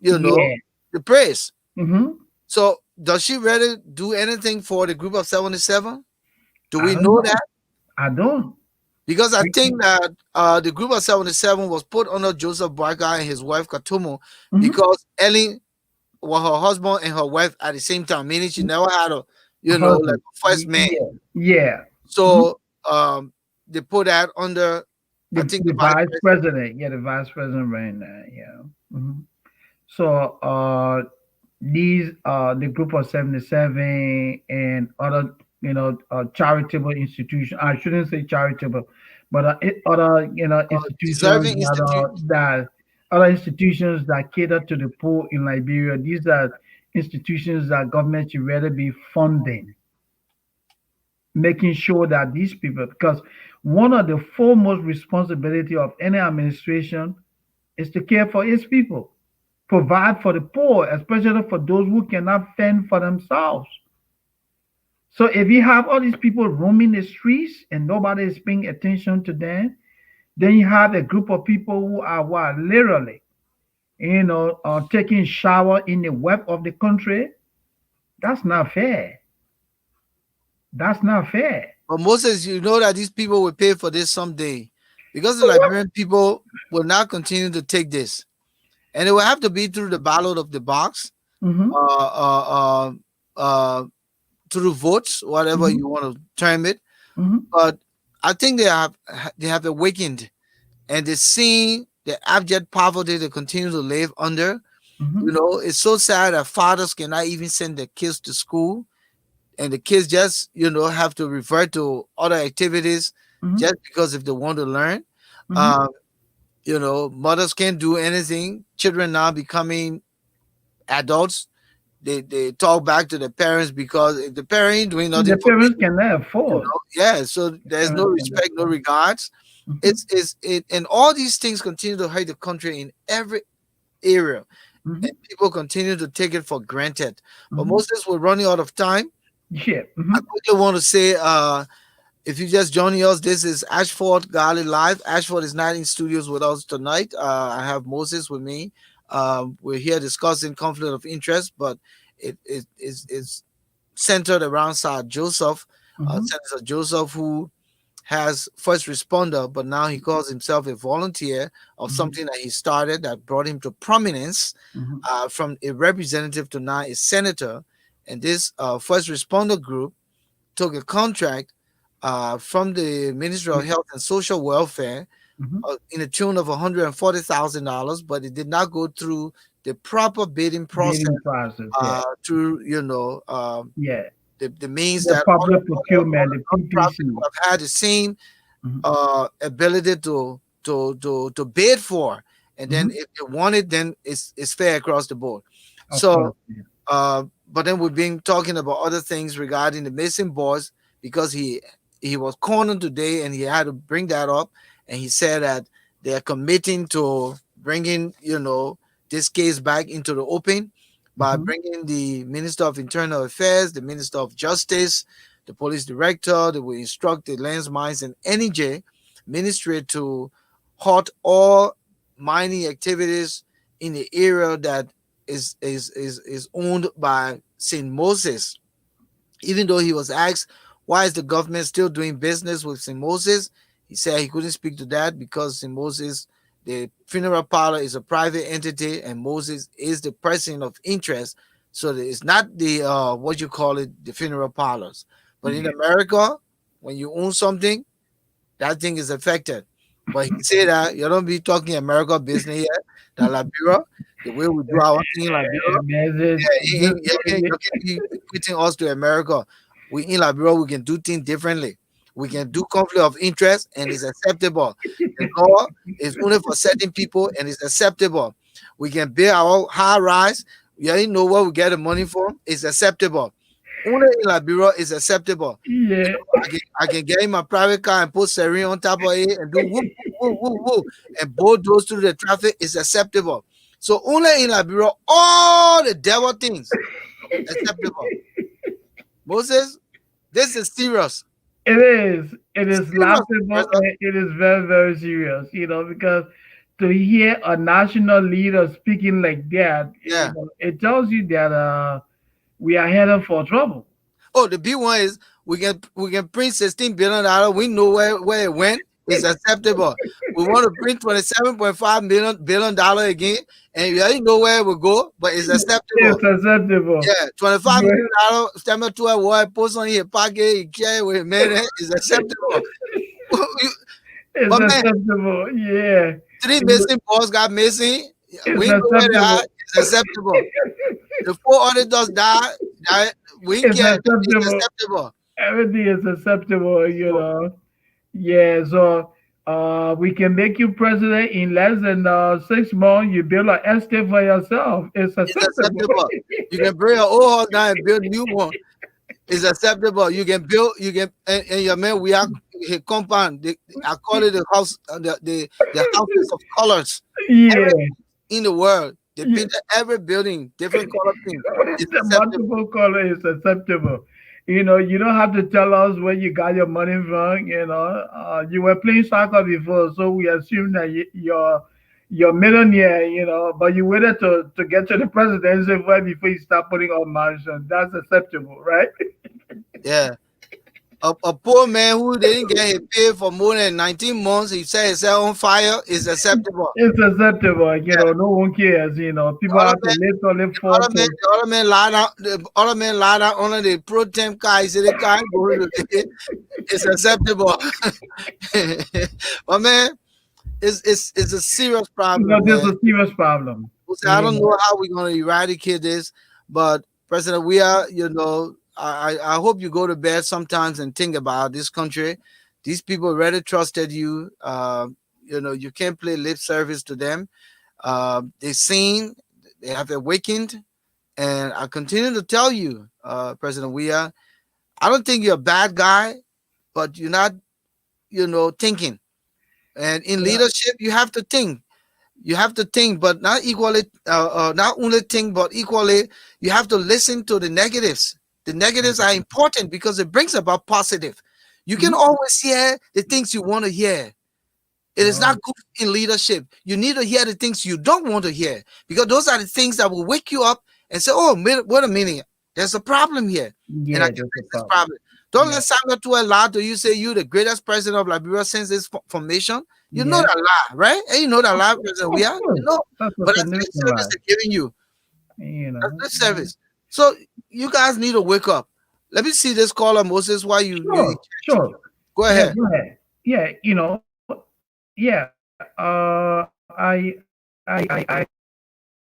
you know, Yeah. the praise? Hmm. So does she really do anything for the group of 77? Do I we don't know know. that? I don't. Because I We can. think that the group of 77 was put under Joseph Barker and his wife Katumo Hmm. because Ellen was her husband and her wife at the same time, meaning she never had a, like Husband. a first man. Yeah. Yeah. Hmm. So they put that under, I think, The the vice vice president. president. Yeah, the vice president right now. Yeah. Hmm. So these the group of 77 and other charitable institutions. I shouldn't say charitable, but other institutions Deserving institutions. that other institutions that cater to the poor in Liberia. These are institutions that government should rather be funding, making sure that these people, because one of the foremost responsibility of any administration is to care for its people, provide for the poor, especially for those who cannot fend for themselves. So if you have all these people roaming the streets and nobody is paying attention to them, then you have a group of people who are what literally, taking shower in the web of the country. That's not fair. That's not fair. But Moses, you know that these people will pay for this someday because the So what? Liberian people will not continue to take this. And it will have to be through the ballot of the box, Mm-hmm, uh, uh, uh, through votes, whatever mm-hmm, you want to term it. mm-hmm, But I think they have awakened and they see the abject poverty they continue to live under. mm-hmm, It's so sad that fathers cannot even send their kids to school, and the kids just have to revert to other activities mm-hmm, just because if they want to learn. mm-hmm. Um, Mothers can't do anything. Children now becoming adults. They talk back to the parents because if the parent ain't doing And nothing the for me, parents cannot afford. yeah. So The there's no parents cannot respect, no afford. regards. Mm-hmm, And all these things continue to hurt the country in every area, mm-hmm, and people continue to take it for granted. But mm-hmm. Moses, we're running out of time. Yeah. I Mm-hmm, quickly want to say, if you just joining us, this is Ashford Garley Live. Ashford is not in studios with us tonight. I have Moses with me. We're here discussing conflict of interest, but it is centered around Saah Joseph, mm-hmm, Senator Joseph, who has first responder, but now he calls himself a volunteer of mm-hmm, something that he started that brought him to prominence, mm-hmm, from a representative to now a senator. And this first responder group took a contract from the Ministry of Health and Social Welfare mm-hmm. in a tune of $140,000, but it did not go through the proper bidding process Bidding process. Yeah. through Yeah. the means The that public all procurement, the the nonprofits PPC. who have had the same Mm-hmm, ability to bid for, and then mm-hmm. if they want it, then it's fair across the board. Of So course. Yeah. but then we've been talking about other things regarding the missing boys because he was cornered today and he had to bring that up, and he said that they are committing to bringing this case back into the open by Mm-hmm, bringing the Minister of Internal Affairs, the Minister of Justice, the police director. They will instruct the lands, mines, and energy ministry to halt all mining activities in the area that is owned by St. Moses. Even though he was asked why is the government still doing business with St. Moses, he said he couldn't speak to that because St. Moses, the funeral parlor is a private entity, and Moses is the person of interest. So that it's not the what you call it, the funeral parlors. But in yeah. America, when you own something, that thing is affected. But he said that you don't be talking America business here, that Liberia. The way we do our thing in Liberia, Message. yeah, you can be equating us to America. We in Liberia, we can do things differently. We can do conflict of interest, and it's acceptable. The law is only for certain people, and it's acceptable. We can build our high rise. You already know where we get the money from. It's acceptable. Only in Liberia is acceptable. Yeah. I can get in my private car and put serene on top of it and do whoop, whoop, whoop, whoop, and bulldoze through the traffic is acceptable. So only in Liberia, all the devil things acceptable. Moses, this is serious. It is. It It's is serious, laughable brother. and it is very, very serious, because to hear a national leader speaking like that, Yeah. it tells you that we are headed for trouble. Oh, the big one is we can print $16 billion. We know where it went. It's acceptable. We want to print $27.5 billion again, and you already know where it will go, but it's acceptable. It's acceptable. Yeah, $25 million. Stammer to a wall post on your pocket, you carry with man is acceptable. It's But man, acceptable. Yeah. three It's, missing balls got missing. it's We know where they are. acceptable. It's acceptable. The four auditors died. We It's care. It's acceptable. acceptable. Everything is acceptable. Yeah, so we can make you president in less than 6 months. You build an estate for yourself. It's It's acceptable. acceptable. You can bring an old house down and build a new one. It's acceptable. You can build. You can and your man. We are a compound. I call it the house. The houses of colors. Yeah, In the world. They yeah. paint every building different color thing. It's The acceptable. multiple color is acceptable. You don't have to tell us where you got your money from. You were playing soccer before, so we assume that you're millionaire. But you waited to get to the presidency first before you start putting on mansion. That's acceptable, right? Yeah. A poor man who didn't get his pay for more than 19 months, he set himself on fire, is acceptable. It's acceptable. Yeah. No one cares. The People other have to man, live to live the for other man, to. the other man lie down. The other man lie down under the pro temp car. He said the car ain't going to it's acceptable. But man, it's a serious problem, There's man. a serious problem. I You don't know how we're gonna eradicate this, but President, we are, I hope you go to bed sometimes and think about this country. These people really trusted you. You can't play lip service to them. They've seen, they have awakened, and I continue to tell you, President, I don't think you're a bad guy, but you're not, thinking. And in Yeah, leadership, you have to think. You have to think, but not equally, not only think, but equally, you have to listen to the negatives. The negatives are important because it brings about positive. You can yeah. always hear the things you want to hear. It is No, not good in leadership. You need to hear the things you don't want to hear because those are the things that will wake you up and say, "Oh, wait a minute, there's a problem here, and I yeah, can that's a fix this problem. problem." Don't Yeah, let Samuel to lie to you say you the greatest president of Liberia since its formation. You know yeah. that lie, right? And you know that Of, lie, President. of We are, course, that's a but that's lip significant service lie. they're giving you. That's lip Yeah. service. So you guys need to wake up. Let me see this caller, Moses. Why you Sure, sure. go Yeah, ahead? go ahead. Yeah, yeah. I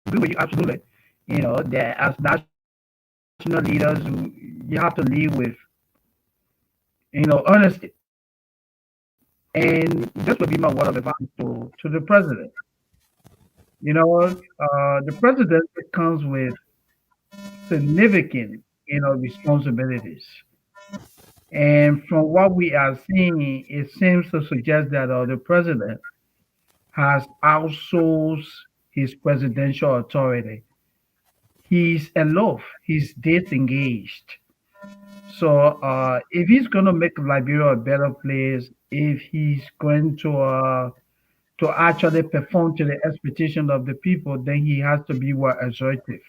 agree with you absolutely. That as national leaders, you have to lead with, honesty. And this would be my word of advice to the president. The presidency comes with significant, responsibilities. And from what we are seeing, it seems to suggest that the president has outsourced his presidential authority. He's aloof, he's disengaged. So if he's going to make Liberia a better place, if he's going to actually perform to the expectation of the people, then he has to be more assertive.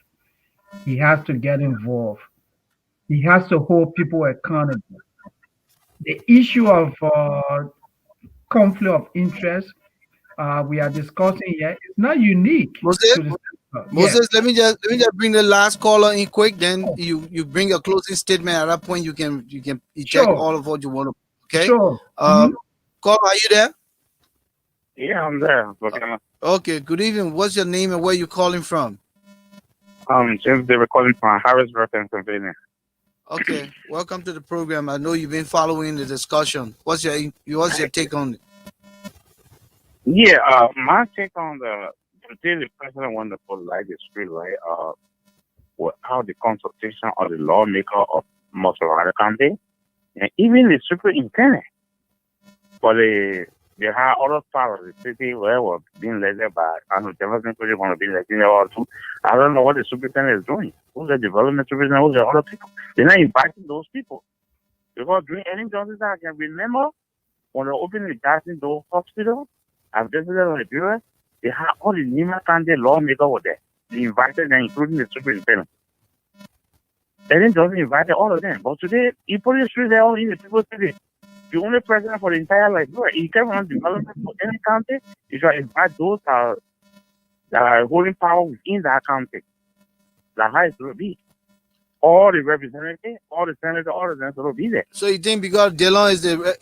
He has to get involved. He has to hold people accountable. The issue of conflict of interest we are discussing here is not unique Moses, to the sector. Yeah, Moses, let me just bring the last caller in quick. Then you bring your closing statement. At that point, you can eject sure, all of what you want to. Okay. sure. Um, caller, are you there? Yeah, I'm there. Volcano. Okay, good evening. What's your name and where you calling from? James, they were calling from Harrisburg, Pennsylvania. Okay, welcome to the program. I know you've been following the discussion. What's your take on it? Yeah, my take on the president wanted to put like the street light, how the consultation of the lawmaker of Motorada County, and even the superintendent, but they had other part of the city where was being led by, I know development project want to be like, too. I don't know what the superintendent is doing. Who's the development superintendent? Who's the other people? They're not inviting those people. Because during any justice I can remember, when they opened the Jackson Door Hospital, I visited Liberia, they had all the Nima County lawmakers were there. They invited them, including the superintendent. They didn't just invite all of them. But today, he put the street there all in the people city. The only president for the entire Liberia. He can run development for any county. You should invite those that are holding power within that county. That's how it will be. All the representatives, all the senators, all of them will be there. So you think because Delon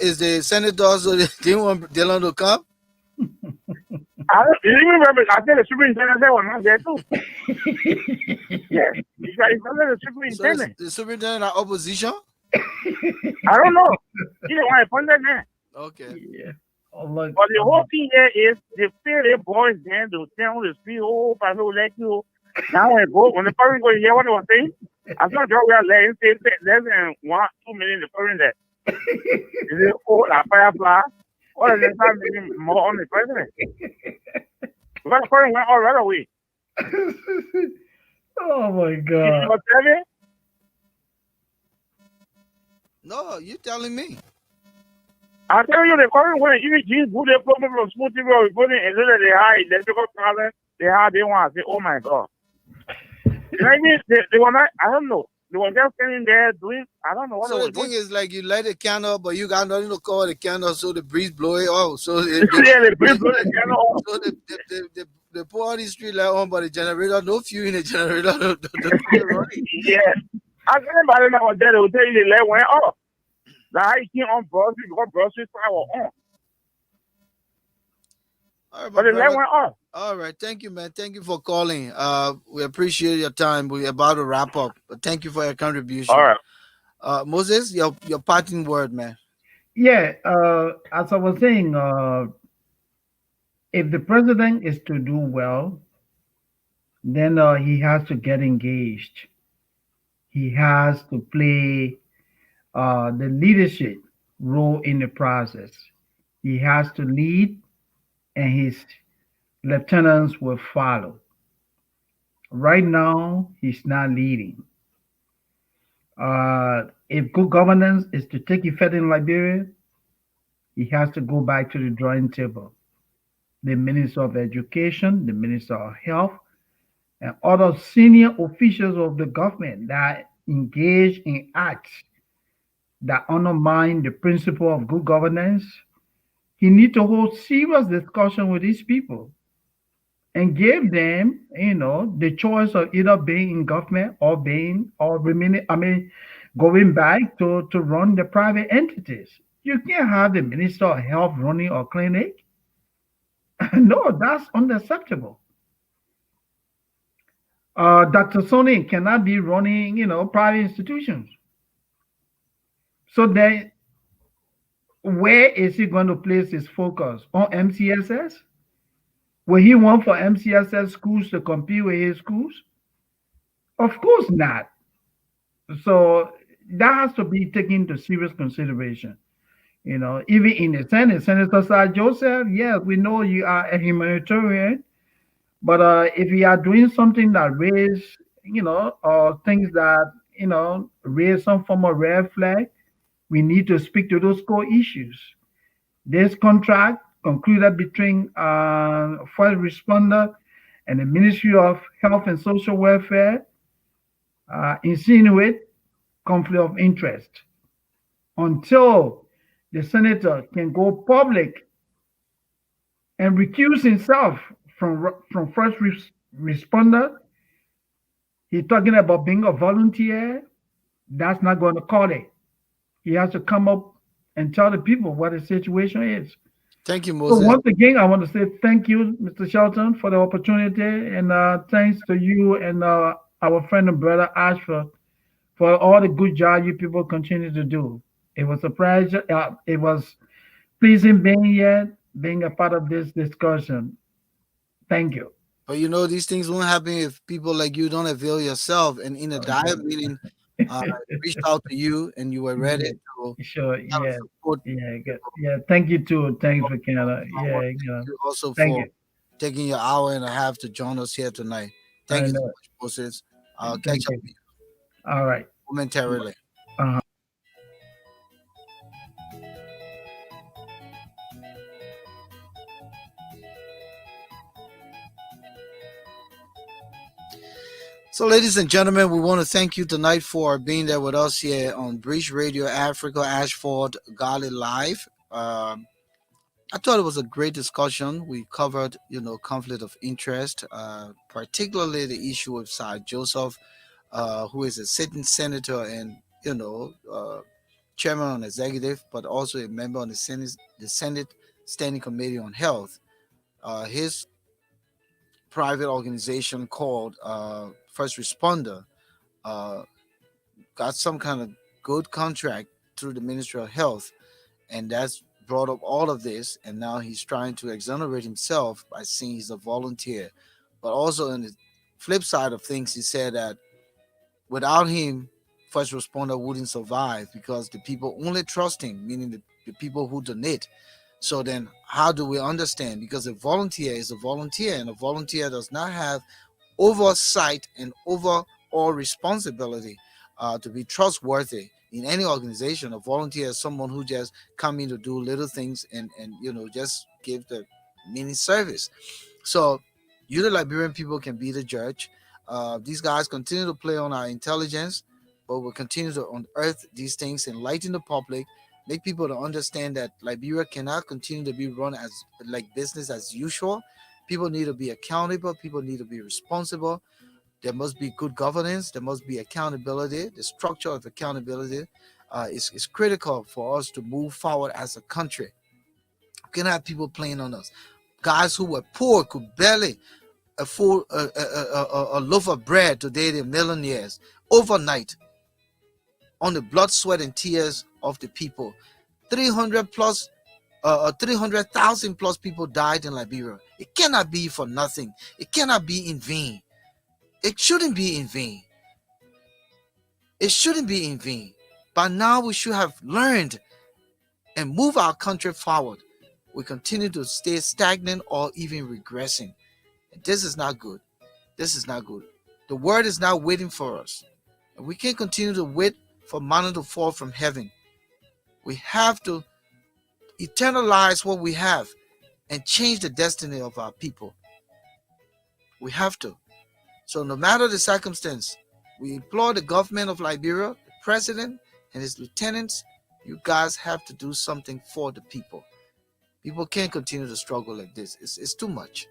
is the senator, so they didn't want Delon to come? You remember, I said the superintendent was not there too. Yes, he's under the So superintendent. the superintendent are opposition? I don't know. He don't want to put that there. Okay. Yeah. Oh, look. But the whole thing here is they feel their boys there, they'll tell the speed, oh, I will let you. Now when the person go hear what they were saying, I thought we are letting say less than 1-2 million the person there. Is it all a firefly? Or is it something more on the president? Because the person went all right away. Oh my You God. know tell me? No, you telling me. I tell you, the current when even Jesus put their problem from smooth people, put it in they hide electrical problem, they want to say, oh my God. You know what I mean? They were not, I don't know. They were just standing there doing, I don't know what So they the were thing doing. is like you light a candle, but you got nothing to cover the candle, so the breeze blow it off. So Yeah, they breathe through the channel. so they put all these street light on, but the generator, no fuel in the generator, the keep running. Yeah. I think anybody that was there, they would tell you the light went off. Like how you came on Broad Street, because Broad Street side was on. All right, my But the light brother. went off. All right, thank you, man. Thank you for calling. We appreciate your time. We're about to wrap up, but thank you for your All contribution. right. Moses, your parting word, man. Yeah. As I was saying, if the president is to do well, then he has to get engaged. He has to play the leadership role in the process. He has to lead, and his lieutenants will follow. Right now, he's not leading. If good governance is to take effect in Liberia, he has to go back to the drawing table. The Minister of Education, the Minister of Health, and other senior officials of the government that engage in acts that undermine the principle of good governance. He needs to hold serious discussion with these people and give them, the choice of either being in government or being or remaining. I mean, going back to run the private entities. You can't have the Minister of Health running a clinic. No, that's unacceptable. Dr. Sony cannot be running, private institutions. So then, where is he going to place his focus on MCSS? Will he want for MCSS schools to compete with his schools? Of course not. So that has to be taken into serious consideration. Even in the Senate, Senator Saah Joseph, yes, we know you are a humanitarian, but if you are doing something that raise, things that, raise some form of red flag, we need to speak to those core issues. This contract concluded between first responder and the Ministry of Health and Social Welfare insinuate conflict of interest. Until the senator can go public and recuse himself from responder, he's talking about being a volunteer. That's not going to cut it. He has to come up and tell the people what the situation is. Thank you, So Moses. once again, I want to say thank you, Mr. Shelton, for the opportunity, and thanks to you and our friend and brother Ashford for all the good job you people continue to do. It was a pleasure. It was pleasing being here, being a part of this discussion. Thank you. But you know, these things won't happen if people like you don't avail yourself. And in a Okay. diet meeting, uh, reached out to you and you were ready Yeah, to sure. kind of Yeah, support yeah, good. Yeah, thank you too. Thanks for Canada. I want Yeah, to thank you also thank for you. taking your hour and a half to join us here tonight. Thank I you so know. much, Moses. I'll Thank catch up you. with you All right. momentarily. Uh-huh. So, ladies and gentlemen, we want to thank you tonight for being there with us here on Breach Radio Africa, Ashford, Garley Live. I thought it was a great discussion. We covered, conflict of interest, particularly the issue of Saah Joseph, who is a sitting senator and, chairman on executive, but also a member on the Senate Standing Committee on Health. His private organization called First Responder uh, got some kind of good contract through the Ministry of Health, and that's brought up all of this. And now he's trying to exonerate himself by saying he's a volunteer. But also, on the flip side of things, he said that without him, first responder wouldn't survive because the people only trust him, meaning the people who donate. So then, how do we understand? Because a volunteer is a volunteer, and a volunteer does not have oversight and overall responsibility to be trustworthy in any organization. A volunteer is someone who just come in to do little things and just give the mini service. So you, the Liberian people, can be the judge. These guys continue to play on our intelligence, but we'll continue to unearth these things, enlighten the public, make people to understand that Liberia cannot continue to be run as like business as usual. People need to be accountable. People need to be responsible. There must be good governance. There must be accountability. The structure of accountability is critical for us to move forward as a country. We cannot have people playing on us. Guys who were poor could barely afford a loaf of bread. Today they're millionaires overnight on the blood, sweat, and tears of the people. 300 plus 300,000 plus people died in Liberia. It cannot be for nothing. It cannot be in vain. It shouldn't be in vain. It shouldn't be in vain. By now, we should have learned and move our country forward. We continue to stay stagnant or even regressing. And this is not good. This is not good. The word is now waiting for us. And we can't continue to wait for manna to fall from heaven. We have to eternalize what we have and change the destiny of our people. We have to. So, no matter the circumstance, we implore the government of Liberia, the president, and his lieutenants, you guys have to do something for the people. People can't continue to struggle like this. It's too much.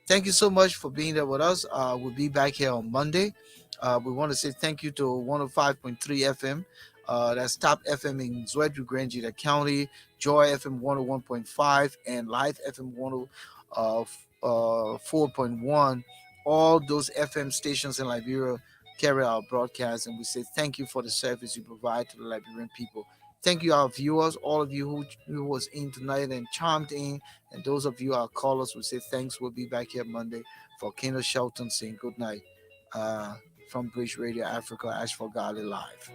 Thank you so much for being there with us. We'll be back here on Monday. We want to say thank you to 105.3 FM. That's Top FM in Zwedru, Grangita County, Joy FM 101.5, and Live FM 4.1. All those FM stations in Liberia carry our broadcast, and we say thank you for the service you provide to the Liberian people. Thank you, our viewers, all of you who was in tonight and chimed in, and those of you, our callers, we say thanks. We'll be back here Monday. Volcano Shelton saying good night from Bridge Radio Africa, Ashford Garley Live.